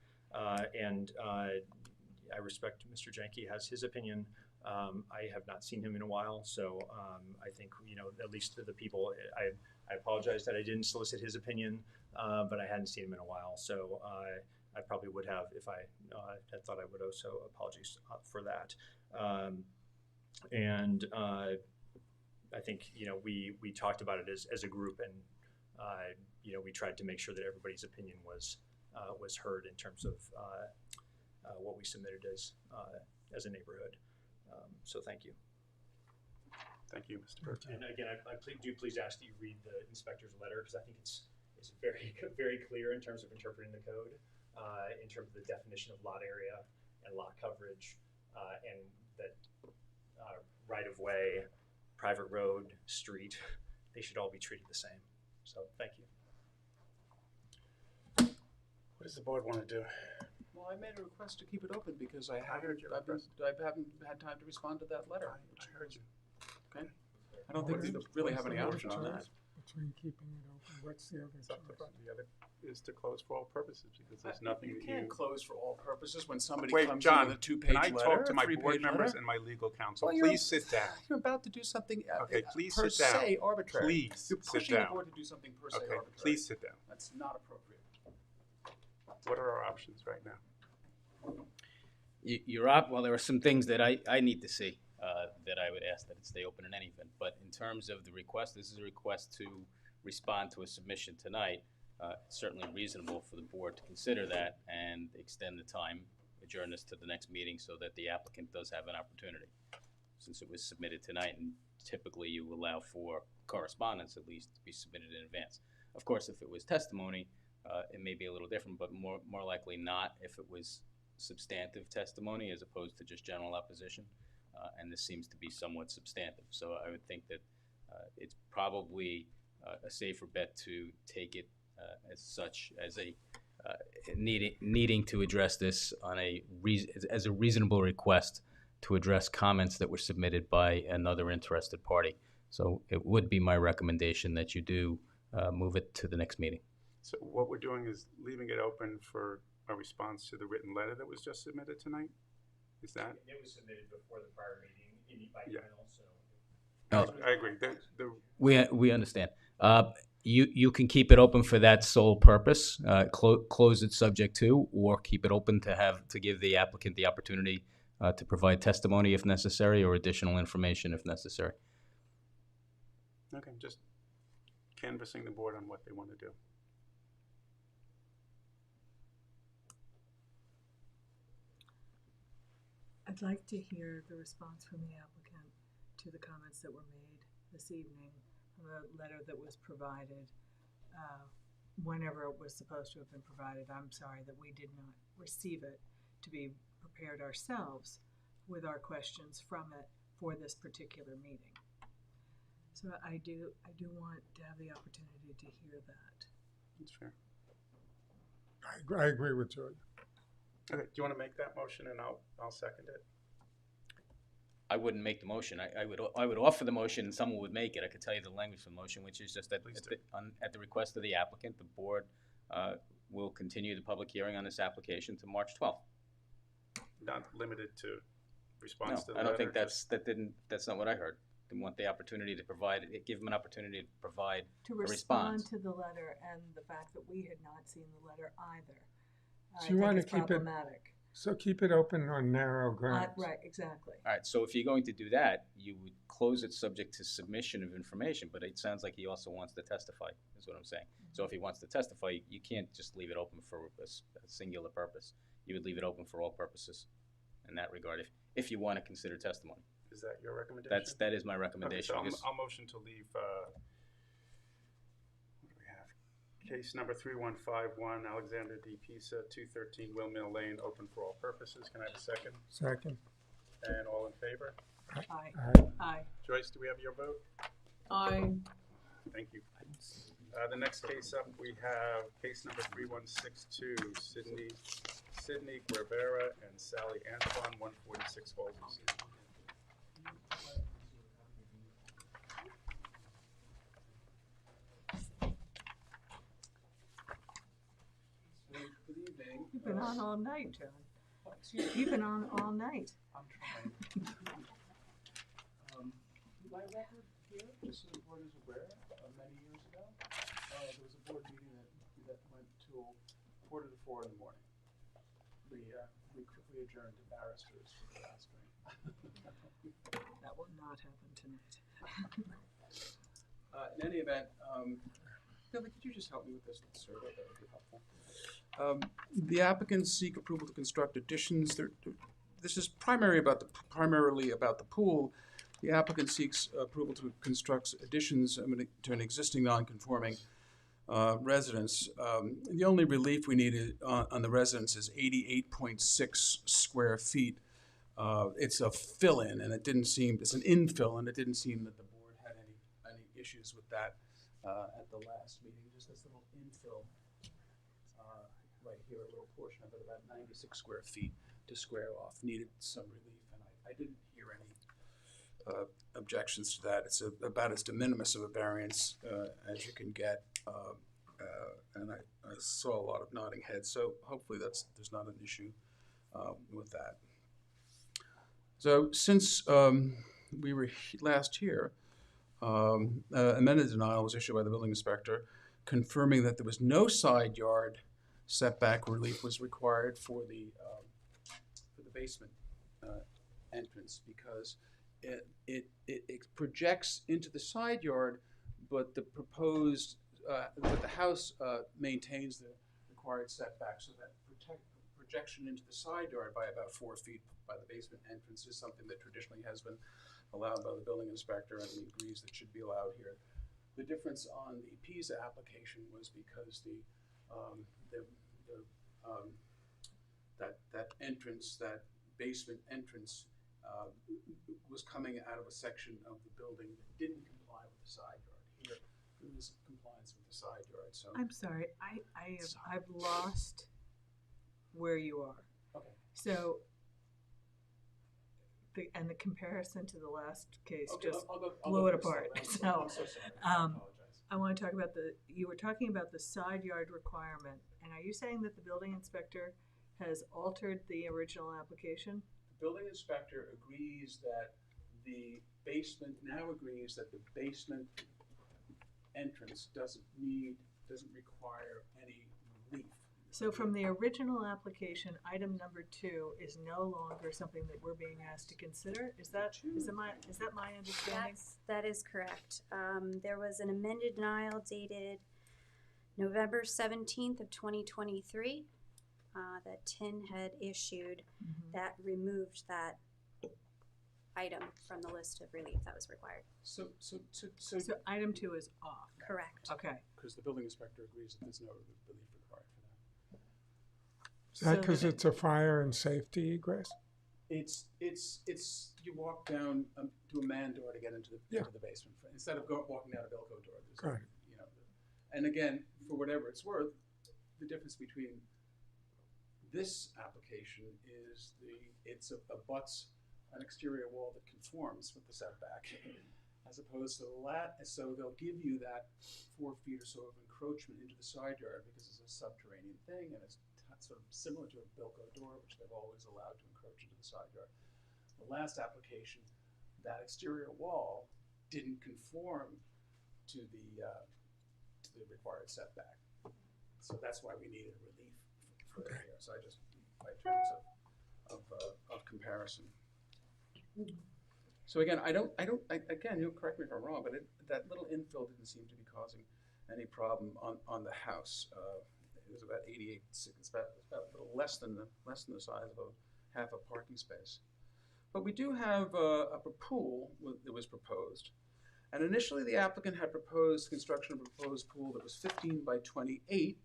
I respect Mr. Jenke has his opinion. I have not seen him in a while, so I think, you know, at least to the people, I apologize that I didn't solicit his opinion, but I hadn't seen him in a while, so I probably would have if I had thought I would have, so apologies for that. I think, you know, we talked about it as a group, and you know, we tried to make sure that everybody's opinion was heard in terms of what we submitted as a neighborhood. So thank you. Thank you, Mr. Burke. And again, I do please ask that you read the inspector's letter, because I think it's very clear in terms of interpreting the code, in terms of the definition of lot area and lot coverage, and that right of way, private road, street, they should all be treated the same. So thank you. What does the board want to do? Well, I made a request to keep it open because I heard your haven't had time to respond to that letter. I heard you. Okay. I don't think we really have any option on that. Between keeping it open, what's the other It's up to choice? the other is to close for all purposes, because there's nothing You that can't close for all purposes when somebody Wait, comes John, in with a two-page can I letter, talk to my three-page board members letter. and my legal counsel? Well, you're- Please sit down. You're about to do something Okay, please per sit down. se arbitrary. Please You're sit pushing the down. board to do something per se Okay, arbitrary. please sit down. That's not appropriate. What are our options right now? Well, there are some things that I need to see that I would ask that it stay open in any event. But in terms of the request, this is a request to respond to a submission tonight. It's certainly reasonable for the board to consider that and extend the time, adjourn this to the next meeting so that the applicant does have an opportunity. Since it was submitted tonight, and typically you allow for correspondence at least to be submitted in advance. Of course, if it was testimony, it may be a little different, but more likely not if it was substantive testimony as opposed to just general opposition. And this seems to be somewhat substantive. So I would think that it's probably a safer bet to take it as such, as a needing to address this on as a reasonable request to address comments that were submitted by another interested party. So it would be my recommendation that you do move it to the next meeting. So what we're doing is leaving it open for a response to the written letter that was just submitted tonight? Is that? It was submitted before the prior meeting by email, so. I agree. We understand. You can keep it open for that sole purpose, close it subject to, or keep it open to give the applicant the opportunity to provide testimony if necessary or additional information if necessary. Okay, just canvassing the board on what they want to do. I'd like to hear the response from the applicant to the comments that were made this evening, from a letter that was provided whenever it was supposed to have been provided. I'm sorry that we did not receive it to be prepared ourselves with our questions from it for this particular meeting. So I do want to have the opportunity to hear that. That's fair. I agree with George. Okay, do you want to make that motion and I'll second it? I wouldn't make the motion. I would offer the motion and someone would make it. I could tell you the language of the motion, which is just that at the request of the applicant, the board will continue the public hearing on this application to March 12th. Not limited to response to the I don't letter, think that's not what I heard. They want the opportunity to give them an opportunity to provide To a respond response. to the letter and the fact that we had not seen the letter either. So you want to it's keep problematic. So keep it open on narrow grounds. Right, exactly. All right, so if you're going to do that, you would close it subject to submission of information, but it sounds like he also wants to testify, is what I'm saying. So if he wants to testify, you can't just leave it open for a singular purpose. you would leave it open for all purposes in that regard, if you want to consider testimony. Is that your recommendation? That is my Okay, recommendation. so because- I'll motion to leave, what do we have? Case number 3151, Alexander D. Pisa, 213 Windmill Lane, open for all purposes. Can I have a second? Second. And all in favor? Aye. Aye. Aye. Joyce, do we have your vote? I, Thank you. The next case up, we have case number 3162, Sydney Guevara and Sally Antoine, 146 Halsey Street. Good evening. You've been on all night, John. Excuse me. You've been on all night. I'm trying. My record here, just so the board is aware, many years ago, there was a board meeting that went till 4 to 4 in the morning. We quickly adjourned to barristers for the last drink. That will not happen tonight. In any event, Billy, could you just help me with this survey? That would be helpful. The applicants seek approval to construct additions. This is primarily about the pool. The applicant seeks approval to construct additions to an existing non-conforming residence. The only relief we needed on the residence is 88.6 square feet. It's a fill-in, and it's an infill, and it didn't seem that the board had any issues with that at the last meeting. Just this little infill right here, a little portion of it, about 96 square feet to square off, needed some relief, and I didn't hear any objections to that. It's about as de minimis of a variance as you can get, and I saw a lot of nodding heads, so hopefully there's not an issue with that. So since we were last here, amended denial was issued by the building inspector, confirming that there was no side yard setback relief was required for the basement entrance, because it projects into the side yard, but the proposed but the house maintains the required setback, so that projection into the side yard by about 4 feet by the basement entrance is something that traditionally has been allowed by the building inspector, and he agrees that should be allowed here. The difference on the PISA application was because that entrance, that basement entrance, was coming out of a section of the building that didn't comply with the side yard. Here, there was compliance with the side yard. So I'm sorry, I've lost where you are. Okay. So, the comparison to the last case just I'll blew go it through apart. slowly. I'm so sorry. I apologize. I want to talk about you were talking about the side yard requirement, and are you saying that the building inspector has altered the original application? The building inspector agrees that the basement entrance doesn't require any relief. So from the original application, item number 2 is no longer something that we're being asked to consider? Is that my understanding? That is correct. There was an amended denial dated November 17th of 2023 that TIN had issued that removed that item from the list of relief that was required. So item 2 is off. Correct. Okay. Because the building inspector agrees that there's no relief required for that. Is that because it's a fire and safety egress? It's you walk down to a man door to get into the basement instead of walking down a Velcro door. Got it. You know, and again, for whatever it's worth, the difference between this application is it abuts an exterior wall that conforms with the setback, as opposed to so they'll give you that 4 feet or so of encroachment into the side yard because it's a subterranean thing, and it's sort of similar to a Velcro door, which they've always allowed to encroach into the side yard. The last application, that exterior wall didn't conform to the required setback, so that's why we needed relief for it here. So by terms of comparison. So again, again, you'll correct me if I'm wrong, but that little infill didn't seem to be causing any problem on the house. It was about 88, it's about a little less than the size of half a parking space. But we do have a pool that was proposed. And initially, the applicant had proposed construction of a proposed pool that was 15 by 28,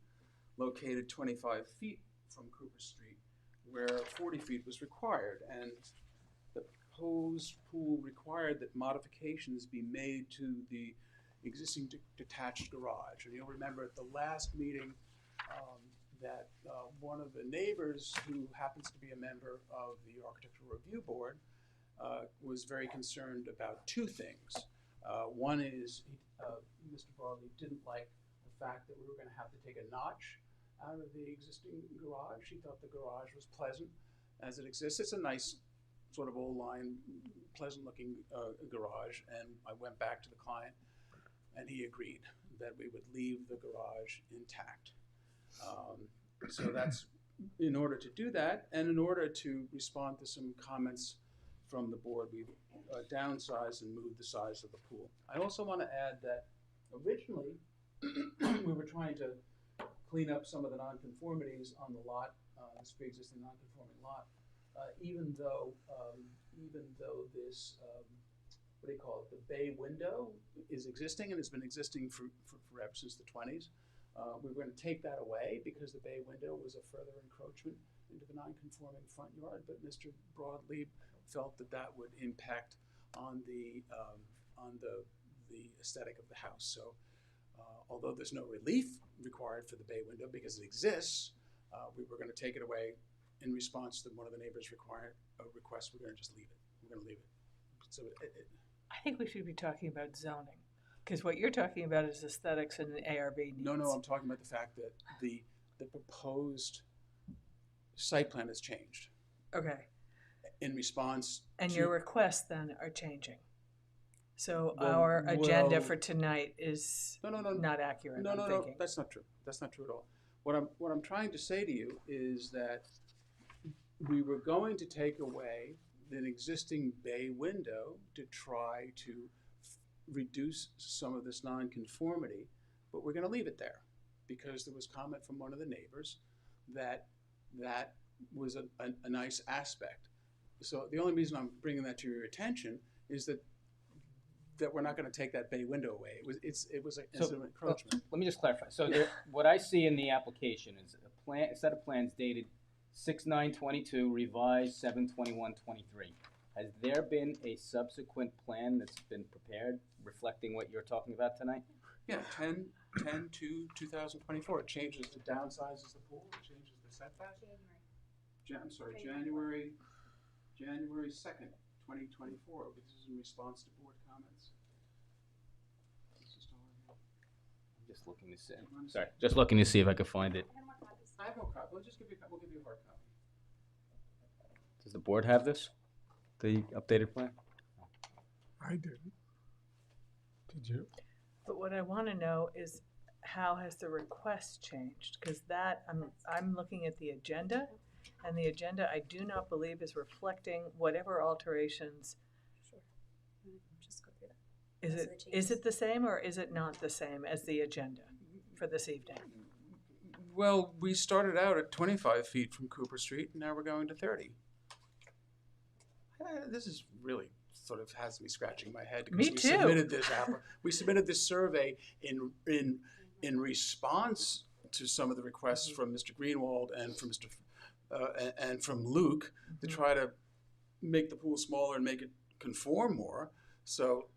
located 25 feet from Cooper Street, where 40 feet was required. And the proposed pool required that modifications be made to the existing detached garage. And you'll remember at the last meeting that one of the neighbors, who happens to be a member of the Architectural Review Board, was very concerned about two things. One is Mr. Broadley didn't like the fact that we were going to have to take a notch out of the existing garage. He thought the garage was pleasant as it exists. It's a nice sort of old line, pleasant looking garage. And I went back to the client and he agreed that we would leave the garage intact. So that's in order to do that, and in order to respond to some comments from the board, we downsized and moved the size of the pool. I also want to add that originally we were trying to clean up some of the nonconformities on the lot, this pre-existing nonconforming lot, even though this what do you call it, the bay window is existing and has been existing for forever, since the 20s. We were going to take that away because the bay window was a further encroachment into the non-conforming front yard, but Mr. Broadley felt that that would impact on the aesthetic of the house. So although there's no relief required for the bay window because it exists, we were going to take it away in response to one of the neighbors' request. We're going to just leave it. We're going to leave it. So I think we should be talking about zoning, because what you're talking about is aesthetics and the ARB needs. No, I'm talking about the fact that the proposed site plan has changed. Okay. In response and to, your requests then are changing. So our agenda for tonight is not accurate. No, that's not true. That's not true at all. What I'm trying to say to you is that we were going to take away an existing bay window to try to reduce some of this nonconformity, but we're going to leave it there because there was comment from one of the neighbors that that was a nice aspect. So the only reason I'm bringing that to your attention is that we're not going to take that bay window away. It was an encroachment. Let me just clarify. So what I see in the application is a set of plans dated 6/9/22, revised 7/21/23. Has there been a subsequent plan that's been prepared reflecting what you're talking about tonight? Yeah, 10/2/2024. It changes, it downsizes the pool, it changes the setback. January 2nd, 2024. This is in response to board comments. I'm just looking to see. Sorry, just looking to see if I could find it. I have no copy. We'll give you a hard copy. Does the board have this? The updated plan? I didn't. Did you? But what I want to know is how has the request changed? Because that I'm looking at the agenda, and the agenda I do not believe is reflecting whatever alterations. Sure. Just go through that. Is it the same or is it not the same as the agenda for this evening? Well, we started out at 25 feet from Cooper Street, and now we're going to 30. This is really sort of has me scratching my head. Me too. We submitted this survey in response to some of the requests from Mr. Greenwald and from and from Luke to try to make the pool smaller and make it conform more. So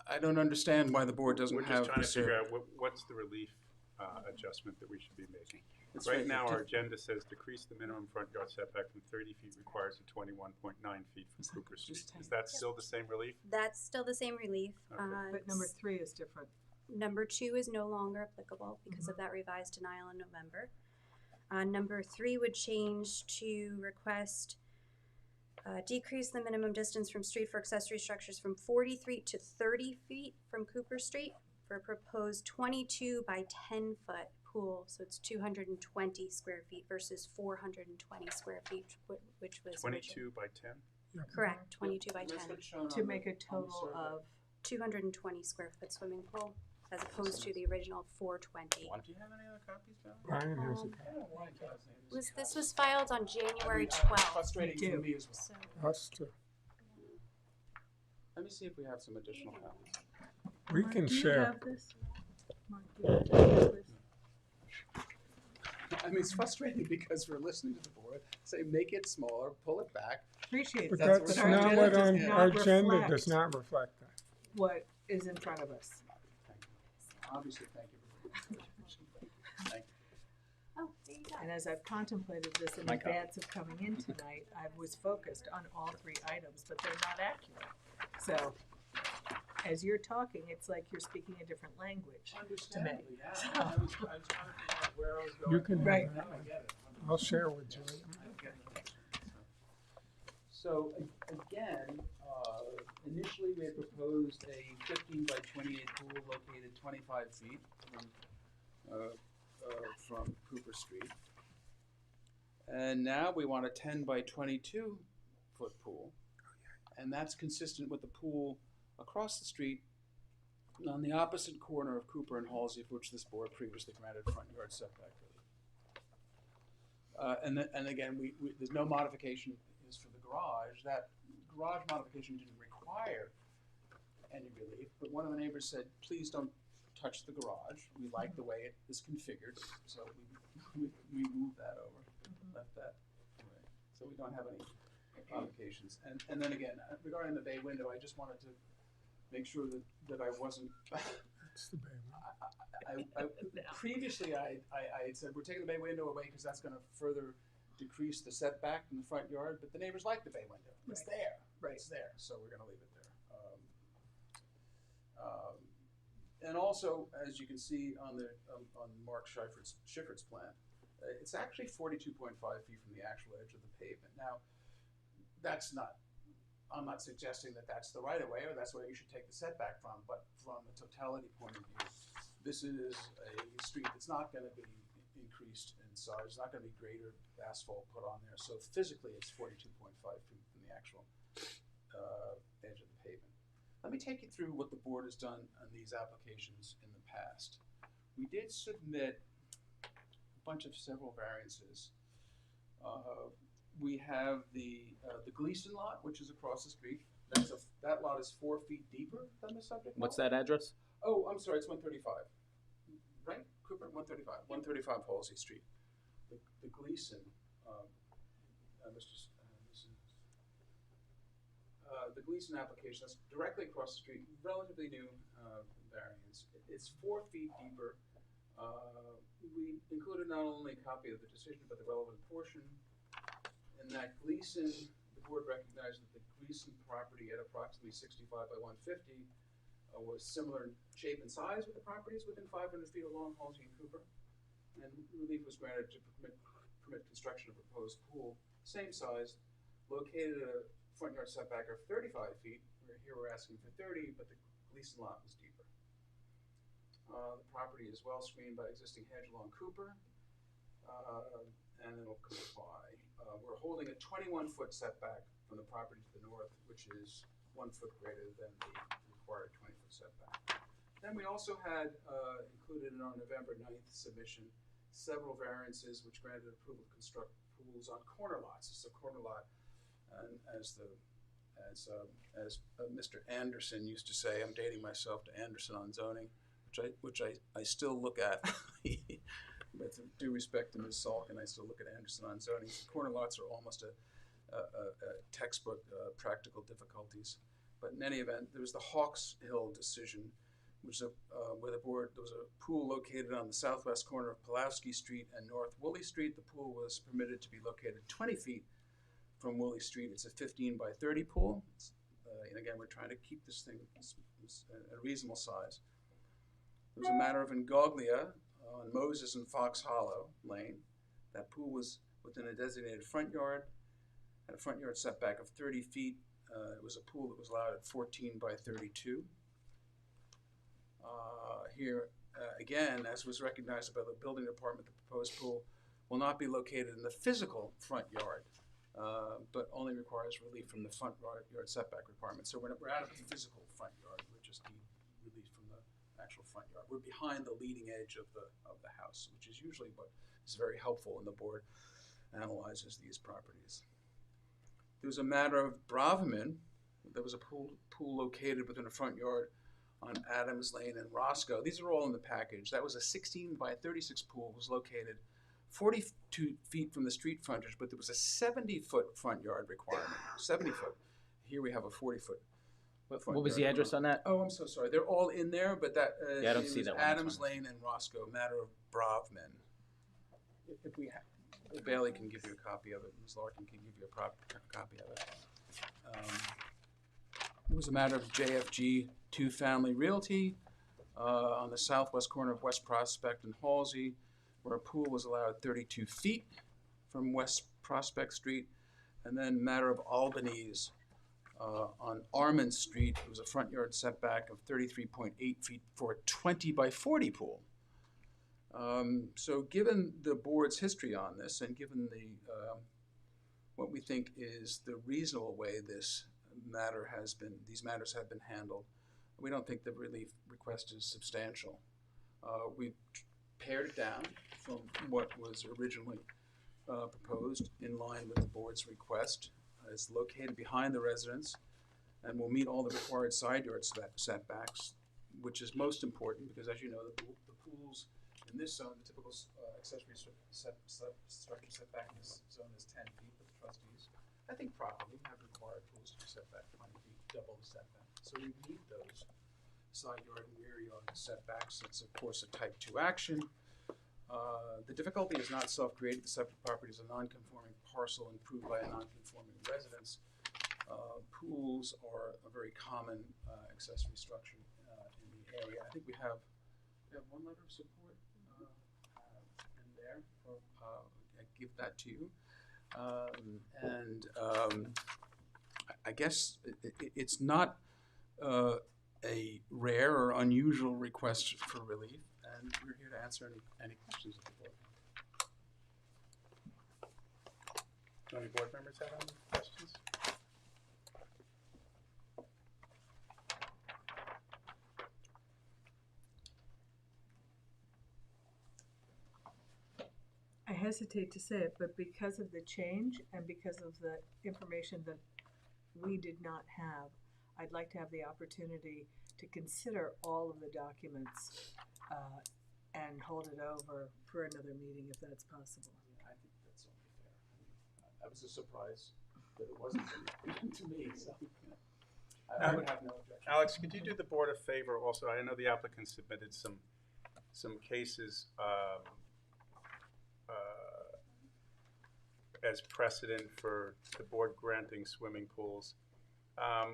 I don't understand why the board doesn't have. We're just trying to figure out what's the relief adjustment that we should be making. Right now, our agenda says decrease the minimum front yard setback from 30 feet requires to 21.9 feet from Cooper Street. Is that still the same relief? That's still the same relief. Okay. But number 3 is different. Number 2 is no longer applicable because of that revised denial in November. Number 3 would change to request decrease the minimum distance from street for accessory structures from 40 feet to 30 feet from Cooper Street for a proposed 22 by 10 foot pool. So it's 220 square feet versus 420 square feet, which was 22 by 10? Yeah. correct, 22 by 10. To make a total of 220 square foot swimming pool. as opposed to the original 420. Do you have any other copies, Bill? Brian has a This was filed on January 12th. Frustrating for me as well. So, us too. Let me see if we have some additional copies. We Mark, can do you share. have this? Mark, do you have this? I mean, it's frustrating because we're listening to the board say, make it smaller, pull it back. Appreciate But that. that's our not agenda what does on, not our agenda reflect does not reflect that. what is in front of us. Thank you. Obviously, thank you. Thank you. oh, there you go. And as I've contemplated this in My copy. advance of coming in tonight, I was focused on all three items, but they're not accurate. So, as you're talking, it's like you're speaking a different language to me. Understandably, yeah. I was trying to figure out where I was going. You can Right. have I that. get it. I'll share with Julie. So again, initially we had proposed a 15 by 28 pool located 25 feet from Cooper Street. And now we want a 10 by 22 foot pool. And that's consistent with the pool across the street on the opposite corner of Cooper and Halsey, for which this board previously granted front yard setback relief. And again, there's no modification is for the garage. That garage modification didn't require any relief, but one of the neighbors said, please don't touch the garage. We like the way it is configured, so we moved that over, left that away. So we don't have any modifications. And then again, regarding the bay window, I just wanted to make sure that I wasn't. It's the bay window. Previously, I had said we're taking the bay window away because that's going to further decrease the setback from the front yard. But the neighbors like the bay window. It's there. Right. It's there. So we're going to leave it there. And also, as you can see on the on Mark Schiffert's plan, it's actually 42.5 feet from the actual edge of the pavement. Now, that's not. I'm not suggesting that that's the right of way or that's where you should take the setback from, but from a totality point of view, this is a street that's not going to be increased in size. There's not going to be greater asphalt put on there. So physically, it's 42.5 feet from the actual edge of the pavement. Let me take you through what the board has done on these applications in the past. We did submit a bunch of several variances. We have the Gleason lot, which is across the street. That lot is 4 feet deeper than the subject lot. What's that address? Oh, I'm sorry, it's 135. Right, Cooper, 135. 135 Halsey Street. The Gleason, the Gleason application is directly across the street, relatively new variance. It's 4 feet deeper. We included not only a copy of the decision, but the relevant portion. In that Gleason, the board recognized that the Gleason property at approximately 65 by 150 was similar in shape and size with the properties within 500 feet along Halsey and Cooper. And relief was granted to permit construction of proposed pool, same size, located at a front yard setback of 35 feet. Here we're asking for 30, but the Gleason lot was deeper. The property is well screened by existing hedge along Cooper, and it'll comply. We're holding a 21-foot setback from the property to the north, which is 1 foot greater than the required 20-foot setback. Then we also had included in our November 9th submission several variances which granted approval to construct pools on corner lots. It's a corner lot, and as Mr. Anderson used to say, I'm dating myself to Anderson on zoning, which I still look at. With due respect to Ms. Salkin, I still look at Anderson on zoning. Corner lots are almost a textbook practical difficulties. But in any event, there was the Hawks Hill decision, which is where the board, there was a pool located on the southwest corner of Pulowski Street and North Woolley Street. The pool was permitted to be located 20 feet from Woolley Street. It's a 15 by 30 pool. And again, we're trying to keep this thing a reasonable size. There was a matter of Ingoglia on Moses and Fox Hollow Lane. That pool was within a designated front yard, had a front yard setback of 30 feet. It was a pool that was allowed at 14 by 32. Here, again, as was recognized by the building department, the proposed pool will not be located in the physical front yard, but only requires relief from the front yard setback requirement. So we're out of the physical front yard. We just need relief from the actual front yard. We're behind the leading edge of the house, which is usually what is very helpful when the board analyzes these properties. There was a matter of Braverman. There was a pool located within a front yard on Adams Lane and Roscoe. These are all in the package. That was a 16 by 36 pool. It was located 42 feet from the street frontage, but there was a 70-foot front yard requirement. 70 foot. Here we have a 40-foot. What was the address on that? Oh, I'm so sorry. They're all in there, but that Yeah, I don't it see was that one. Adams Lane and Roscoe, matter of Braverman. If we have, Bailey can give you a copy of it. Ms. Larkin can give you a copy of it. It was a matter of JFG two-family realty on the southwest corner of West Prospect and Halsey, where a pool was allowed 32 feet from West Prospect Street. And then matter of Albanese on Armand Street, it was a front yard setback of 33.8 feet for a 20 by 40 pool. So given the board's history on this, and given the what we think is the reasonable way these matters have been handled, we don't think the relief request is substantial. We've pared it down from what was originally proposed in line with the board's request. It's located behind the residence and will meet all the required side yard setbacks, which is most important because, as you know, the pools in this zone, the typical accessory structure setback in this zone is 10 feet, but the trustees, I think properly, have required pools to be set back 20 feet, double the setback. So we meet those side yard and rear yard setbacks. It's, of course, a type 2 action. The difficulty is not self-created. The subject property is a non-conforming parcel improved by a non-conforming residence. Pools are a very common accessory structure in the area. I think we have one letter of support in there. I give that to you. I guess it's not a rare or unusual request for relief, and we're here to answer any questions of the board. Do any board members have any questions? I hesitate to say it, but because of the change and because of the information that we did not have, I'd like to have the opportunity to consider all of the documents and hold it over for another meeting if that's possible. I think that's only fair. I was a surprise that it wasn't to me, so I would have no objection. Alex, could you do the board a favor also? I know the applicant submitted some cases as precedent for the board granting swimming pools.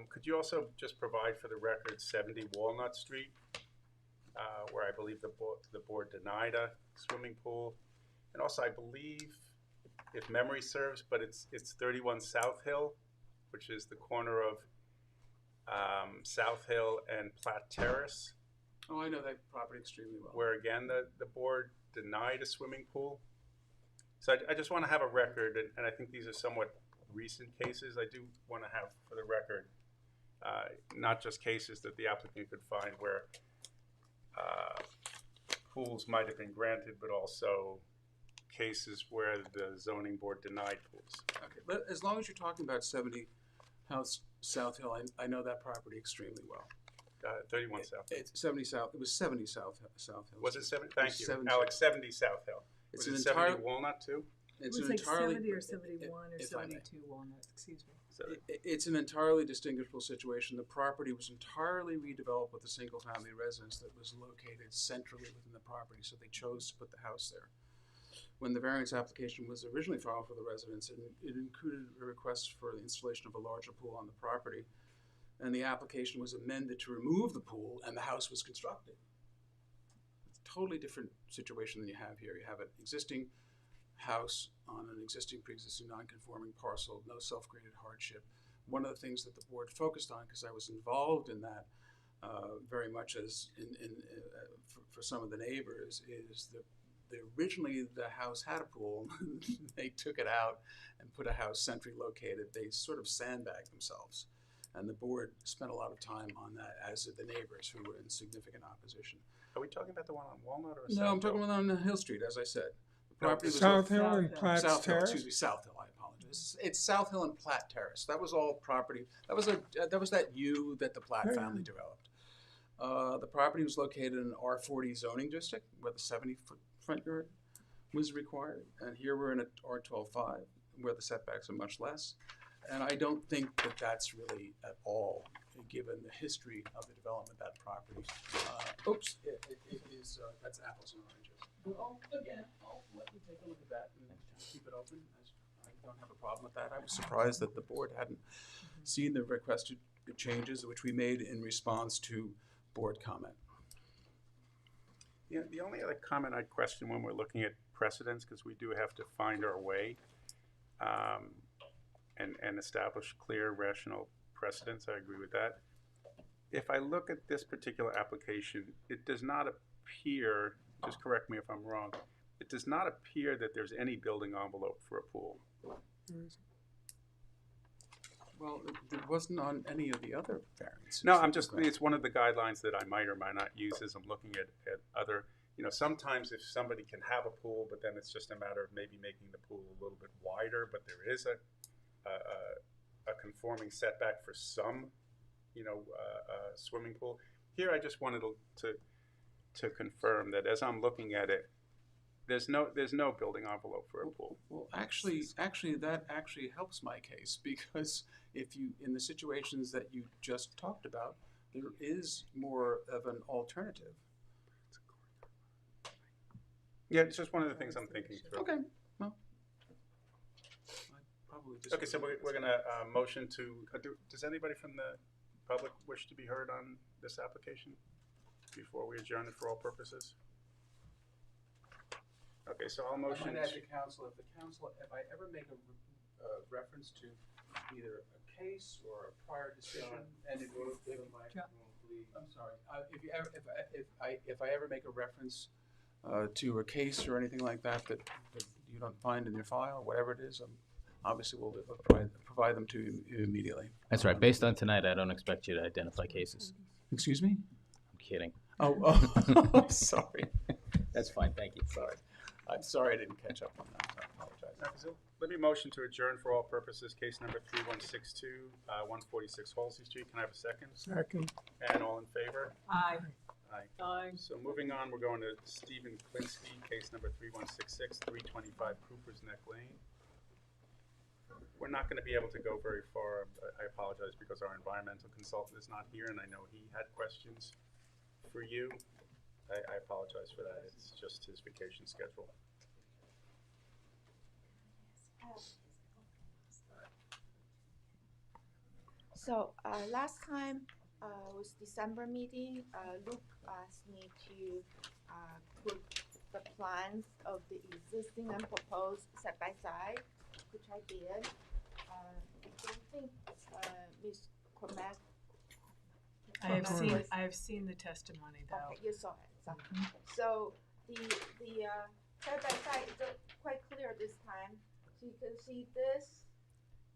Could you also just provide for the record 70 Walnut Street, where I believe the board denied a swimming pool? And also, I believe, if memory serves, but it's 31 South Hill, which is the corner of South Hill and Platt Terrace. Oh, I know that property extremely well. Where again, the board denied a swimming pool. So I just want to have a record, and I think these are somewhat recent cases. I do want to have, for the record, not just cases that the applicant could find where pools might have been granted, but also cases where the zoning board denied pools. Okay, but as long as you're talking about 70 House South Hill, I know that property extremely well. 31 South Hill. It's 70 South. It was 70 South Hill. Was it 70? Thank you, 70. Alex. 70 South Hill. It's Was an it 70 entire- Walnut too? It's It was an like entirely 70 or 71 or if I may. 72 Walnut, excuse me. It's an entirely distinguishable situation. The property was entirely redeveloped with a single-family residence that was located centrally within the property, so they chose to put the house there. When the variance application was originally filed for the residence, it included a request for the installation of a larger pool on the property, and the application was amended to remove the pool, and the house was constructed. It's a totally different situation than you have here. You have an existing house on an existing pre-existing non-conforming parcel, no self-created hardship. One of the things that the board focused on, because I was involved in that very much as for some of the neighbors, is that originally the house had a pool. They took it out and put a house centrally located. They sort of sandbagged themselves. And the board spent a lot of time on that, as did the neighbors who were in significant opposition. Are we talking about the one on Walnut or No, South I'm talking Hill? about on Hill Street, as I said. The No, property was South Hill South and Hill. Platt's South Hill, Terrace? excuse me, South Hill, I apologize. It's South Hill and Platt Terrace. That was all property, that was that U that the Platt Yeah, family developed. The property was located in an R40 zoning district where the 70-foot front yard was required. And here we're in a R12.5 where the setbacks are much less. And I don't think that that's really at all, given the history of the development of that property. It is, that's apples and oranges. I'll let you take a look at that and keep it open. I don't have a problem with that. I was surprised that the board hadn't seen the requested changes which we made in response to board comment. Yeah, the only other comment I'd question when we're looking at precedents, because we do have to find our way and establish clear, rational precedents. I agree with that. If I look at this particular application, it does not appear, just correct me if I'm wrong, it does not appear that there's any building envelope for a pool. Well, it wasn't on any of the other variances. No, it's one of the guidelines that I might or might not use as I'm looking at other, sometimes if somebody can have a pool, but then it's just a matter of maybe making the pool a little bit wider, but there is a conforming setback for some, swimming pool. Here, I just wanted to confirm that as I'm looking at it, there's no building envelope for a pool. Well, actually, that actually helps my case, because if you, in the situations that you just talked about, there is more of an alternative. Yeah, it's just one of the things I'm thinking through. Okay, well, I probably Okay, so we're gonna motion to, does anybody from the public wish to be heard on this application before we adjourn it for all purposes? Okay, so I'll I motion. might ask the council, if I ever make a reference to either a case or a prior decision, and if you, I'm sorry, if I ever make a reference to a case or anything like that that you don't find in your file, whatever it is, obviously we'll provide them to you immediately. That's right. Based on tonight, I don't expect you to identify cases. Excuse me? I'm kidding. Oh, sorry. That's fine. Thank you. Sorry. I'm sorry I didn't catch up on that. I apologize. So let me motion to adjourn for all purposes, case number 3162, 146 Halsey Street. Can I have a second? Second. And all in favor? Aye. Aye. Aye. So moving on, we're going to Stephen Klinsky, case number 3166, 325 Cooper's Neck Lane. We're not going to be able to go very far. I apologize because our environmental consultant is not here, and I know he had questions for you. I apologize for that. It's just his vacation schedule. So last time was December meeting, Luke asked me to put the plans of the existing and proposed side by side, which I did. I don't think Ms. Cormac. I've seen the testimony though. Okay, you saw it. So the side by side is quite clear this time. So you can see this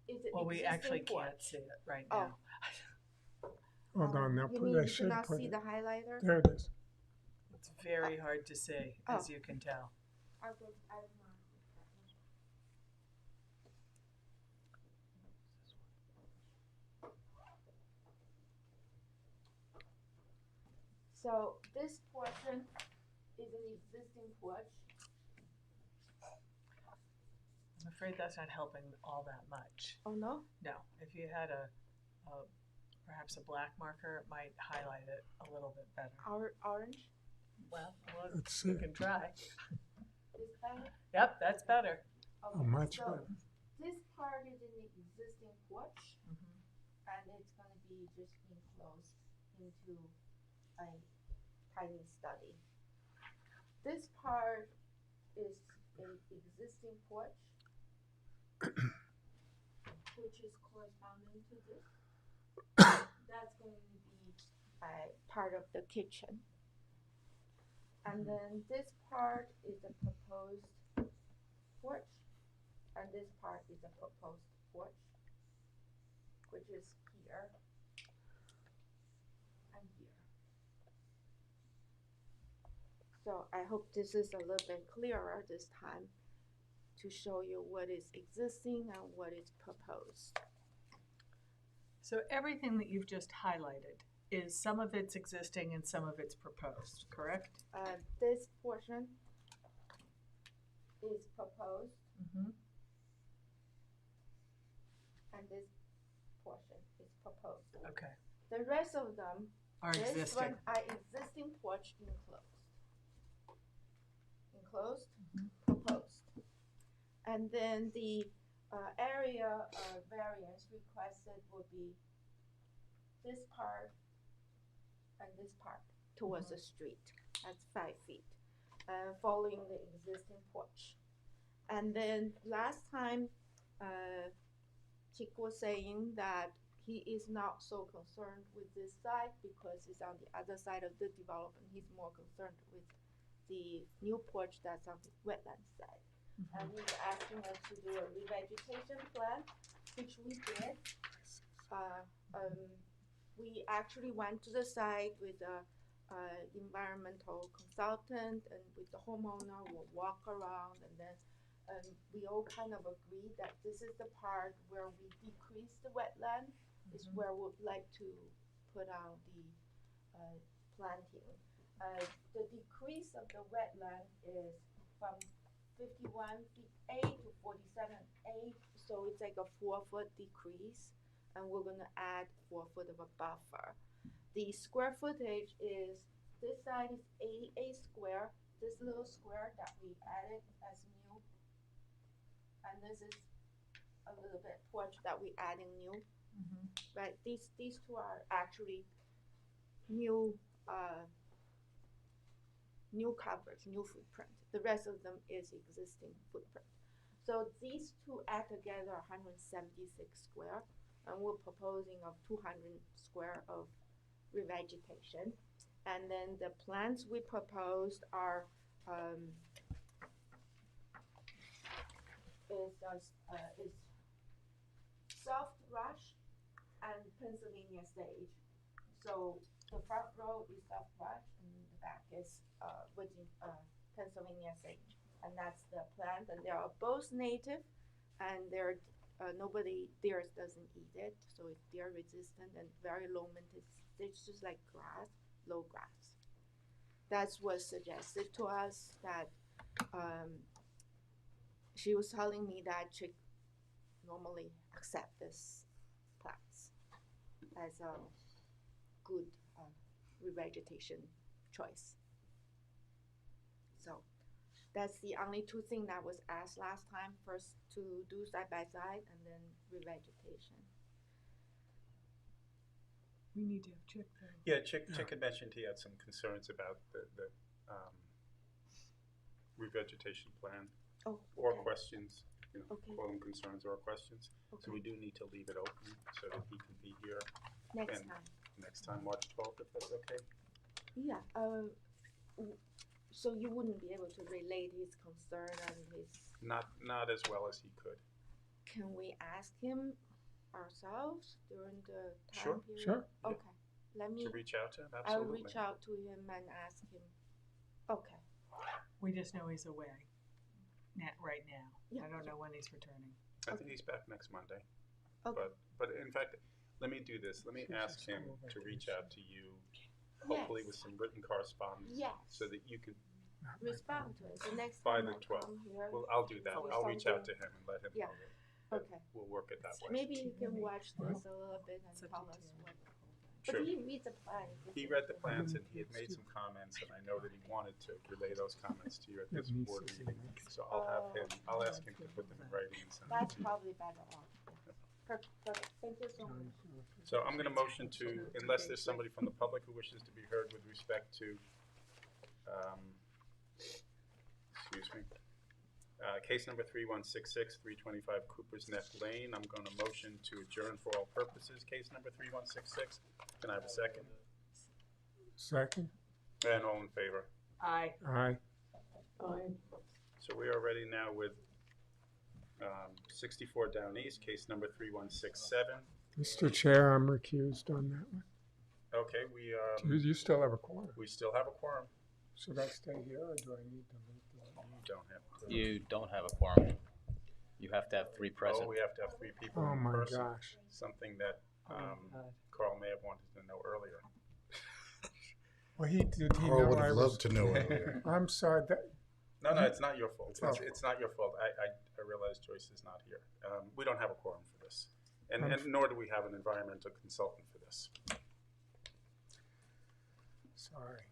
is the Well, we actually existing can't porch. see it right now. Hold on, You mean they you should cannot put see it. the highlighter? There it is. It's very hard to see, as you can tell. I'll go, I don't know. So this portion is an existing porch. I'm afraid that's not helping all that much. Oh no? No, if you had perhaps a black marker, it might highlight it a little bit better. Orange? Well, Let's you see. can try. Is better? Yep, that's better. Oh, much so better. this part is an existing porch, Mhm. and it's going to be just enclosed into a tiny study. This part is an existing porch, which is corresponding to this. That's going to be a part of the kitchen. And then this part is a proposed porch, and this part is a proposed porch, which is here. So I hope this is a little bit clearer this time to show you what is existing and what is proposed. So everything that you've just highlighted is some of it's existing and some of it's proposed, correct? This portion is proposed, Mm-hmm. and this portion is proposed. Okay. The rest of them, Are this existing. one are existing porch enclosed. Enclosed, proposed. And then the area variance requested will be this part and this part towards the street. That's 5 feet, following the existing porch. And then last time, Chick was saying that he is not so concerned with this side because it's on the other side of the development. He's more concerned with the new porch that's on the wetland side. And he's asking us to do a revegetation plan, which we did. We actually went to the site with the environmental consultant and with the homeowner. We'll walk around, and then we all kind of agreed that this is the part where we decrease the wetland, is where we'd like to put out the planting. The decrease of the wetland is from 51 feet 8 to 47.8, so it's like a 4-foot decrease, and we're gonna add 4 foot of a buffer. The square footage is, this side is 88 square, this little square that we added as new, and this is a little bit porch that we adding new. Right, these two are actually new new coverage, new footprint. The rest of them is existing footprint. So these two add together 176 square, and we're proposing of 200 square of revegetation. And then the plants we proposed are is soft rush and Pennsylvania sage. So the front row is soft rush, and the back is Pennsylvania sage, and that's the plant. And they are both native, and they're deer doesn't eat it, so it's deer resistant and very low maintenance. It's just like grass, low grass. That's what suggested to us. That she was telling me that Chick normally accept this plants as a good revegetation choice. So that's the only two things that was asked last time. First to do side by side, and then revegetation. We need to have Chick though. Yeah, Chick had mentioned he had some concerns about the revegetation plan. Oh, or okay. questions, Okay. call them concerns or questions. Okay. So we do need to leave it open so that he can be here Next and time. next time, March 12th, if that's okay. Yeah. So you wouldn't be able to relate his concern and his. Not as well as he could. Can we ask him ourselves during the time Sure. period? Sure. Okay. Let me. To reach out to him, I'll absolutely. reach out to him and ask him. Okay. We just know he's away right now. Yeah. I don't know when he's returning. I think he's back next Monday. Okay. But in fact, let me do this. Let me ask him to reach out to you, hopefully with some written correspondence, Yes. so that you can. Respond to it. The next By time the I 12th. come here. Well, I'll do that. for I'll reach out to something. him and let him Yeah. know. that Okay. We'll work it that way. Maybe he can watch this a little bit and It's up tell to us you. what. Sure. But he reads the plan. He read the plans and he had made some comments, and I know that he wanted to relay those comments to you at this board meeting. So I'll ask him to put them in writing and send them That's to you. probably better off. Perfect. Thank you so much. So I'm gonna motion to, unless there's somebody from the public who wishes to be heard with respect to, excuse me, case number 3166, 325 Cooper's Neck Lane. I'm gonna motion to adjourn for all purposes, case number 3166. Can I have a second? Second. And all in favor? Aye. Aye. So we are ready now with 64 Down East, case number 3167. Mr. Chair, I'm recused on that one. Okay, You still have a quorum. we still have a quorum. Should I stay here or do I need to leave? You don't have a quorum. You have to have 3 present. Oh, we have to have 3 people Oh in my person. gosh. Something that Oh, God. Carl may have wanted to know earlier. Well, he did. He Carl know would I have was. loved to know earlier. I'm sorry. No, it's not your fault. Oh. It's not your fault. I realize Joyce is not here. We don't have a quorum for this. And nor do we have an environmental consultant for this. Sorry.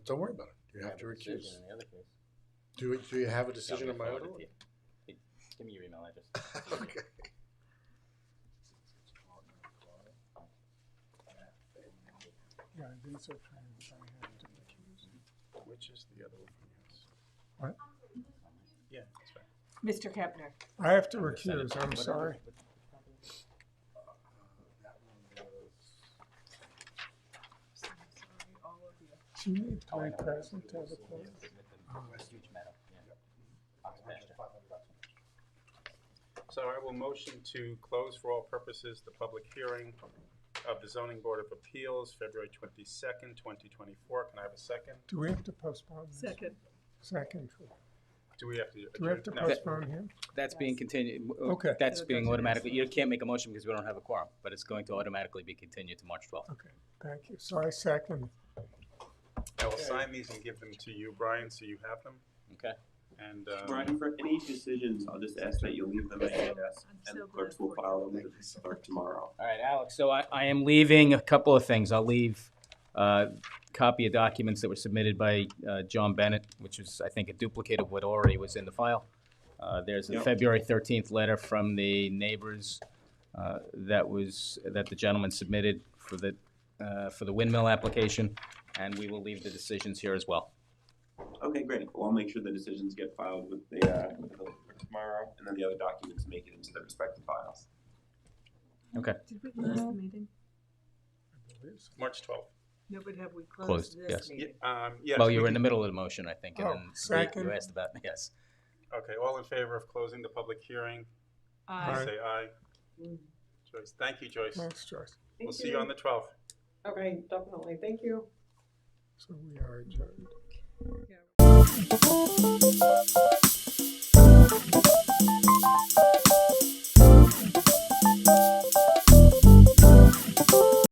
Don't worry about it. You have to recuse. In the other case. Do you have a decision in my other one? Give me your email address. Okay. Yeah, these are trans. I have to recuse. Which is the other one? Yes. What? Yeah, that's right. Mr. Kepner. I have to recuse. I'm sorry. Do you need 3 present to have a quorum? So I will motion to close for all purposes the public hearing of the Zoning Board of Appeals, February 22nd, 2024. Can I have a second? Do we have to postpone this? Second. Second. Do we have to? Do we have to No. postpone him? That's being continued. Okay. That's being automatically, you can't make a motion because we don't have a quorum, but it's going to automatically be continued to March 12th. Okay, thank you. So I second. I will sign these and give them to you, Brian, so you have them. Okay. And Brian, for any decisions, I'll just ask that you leave them at your desk, and the clerks will file them with the clerk tomorrow. All right, Alex, so I am leaving a couple of things. I'll leave a copy of documents that were submitted by John Bennett, which is, I think, a duplicate of what already was in the file. There's a Yep. February 13th letter from the neighbors that the gentleman submitted for the windmill application, and we will leave the decisions here as well. Okay, great. Well, I'll make sure the decisions get filed with the clerk tomorrow, and then the other documents make it into their respective files. Okay. Did we close the meeting? March 12th. No, but have we Closed, closed this yes. meeting? Yes. Well, we you were in can- the middle of the motion, I think, and Oh, then second. you asked about, yes. Okay, all in favor of closing the public hearing? Aye. Say aye. Joyce, thank you, Joyce. Thanks, Joyce. We'll see you on the 12th. Okay, definitely. Thank you. So we are adjourned. Yeah.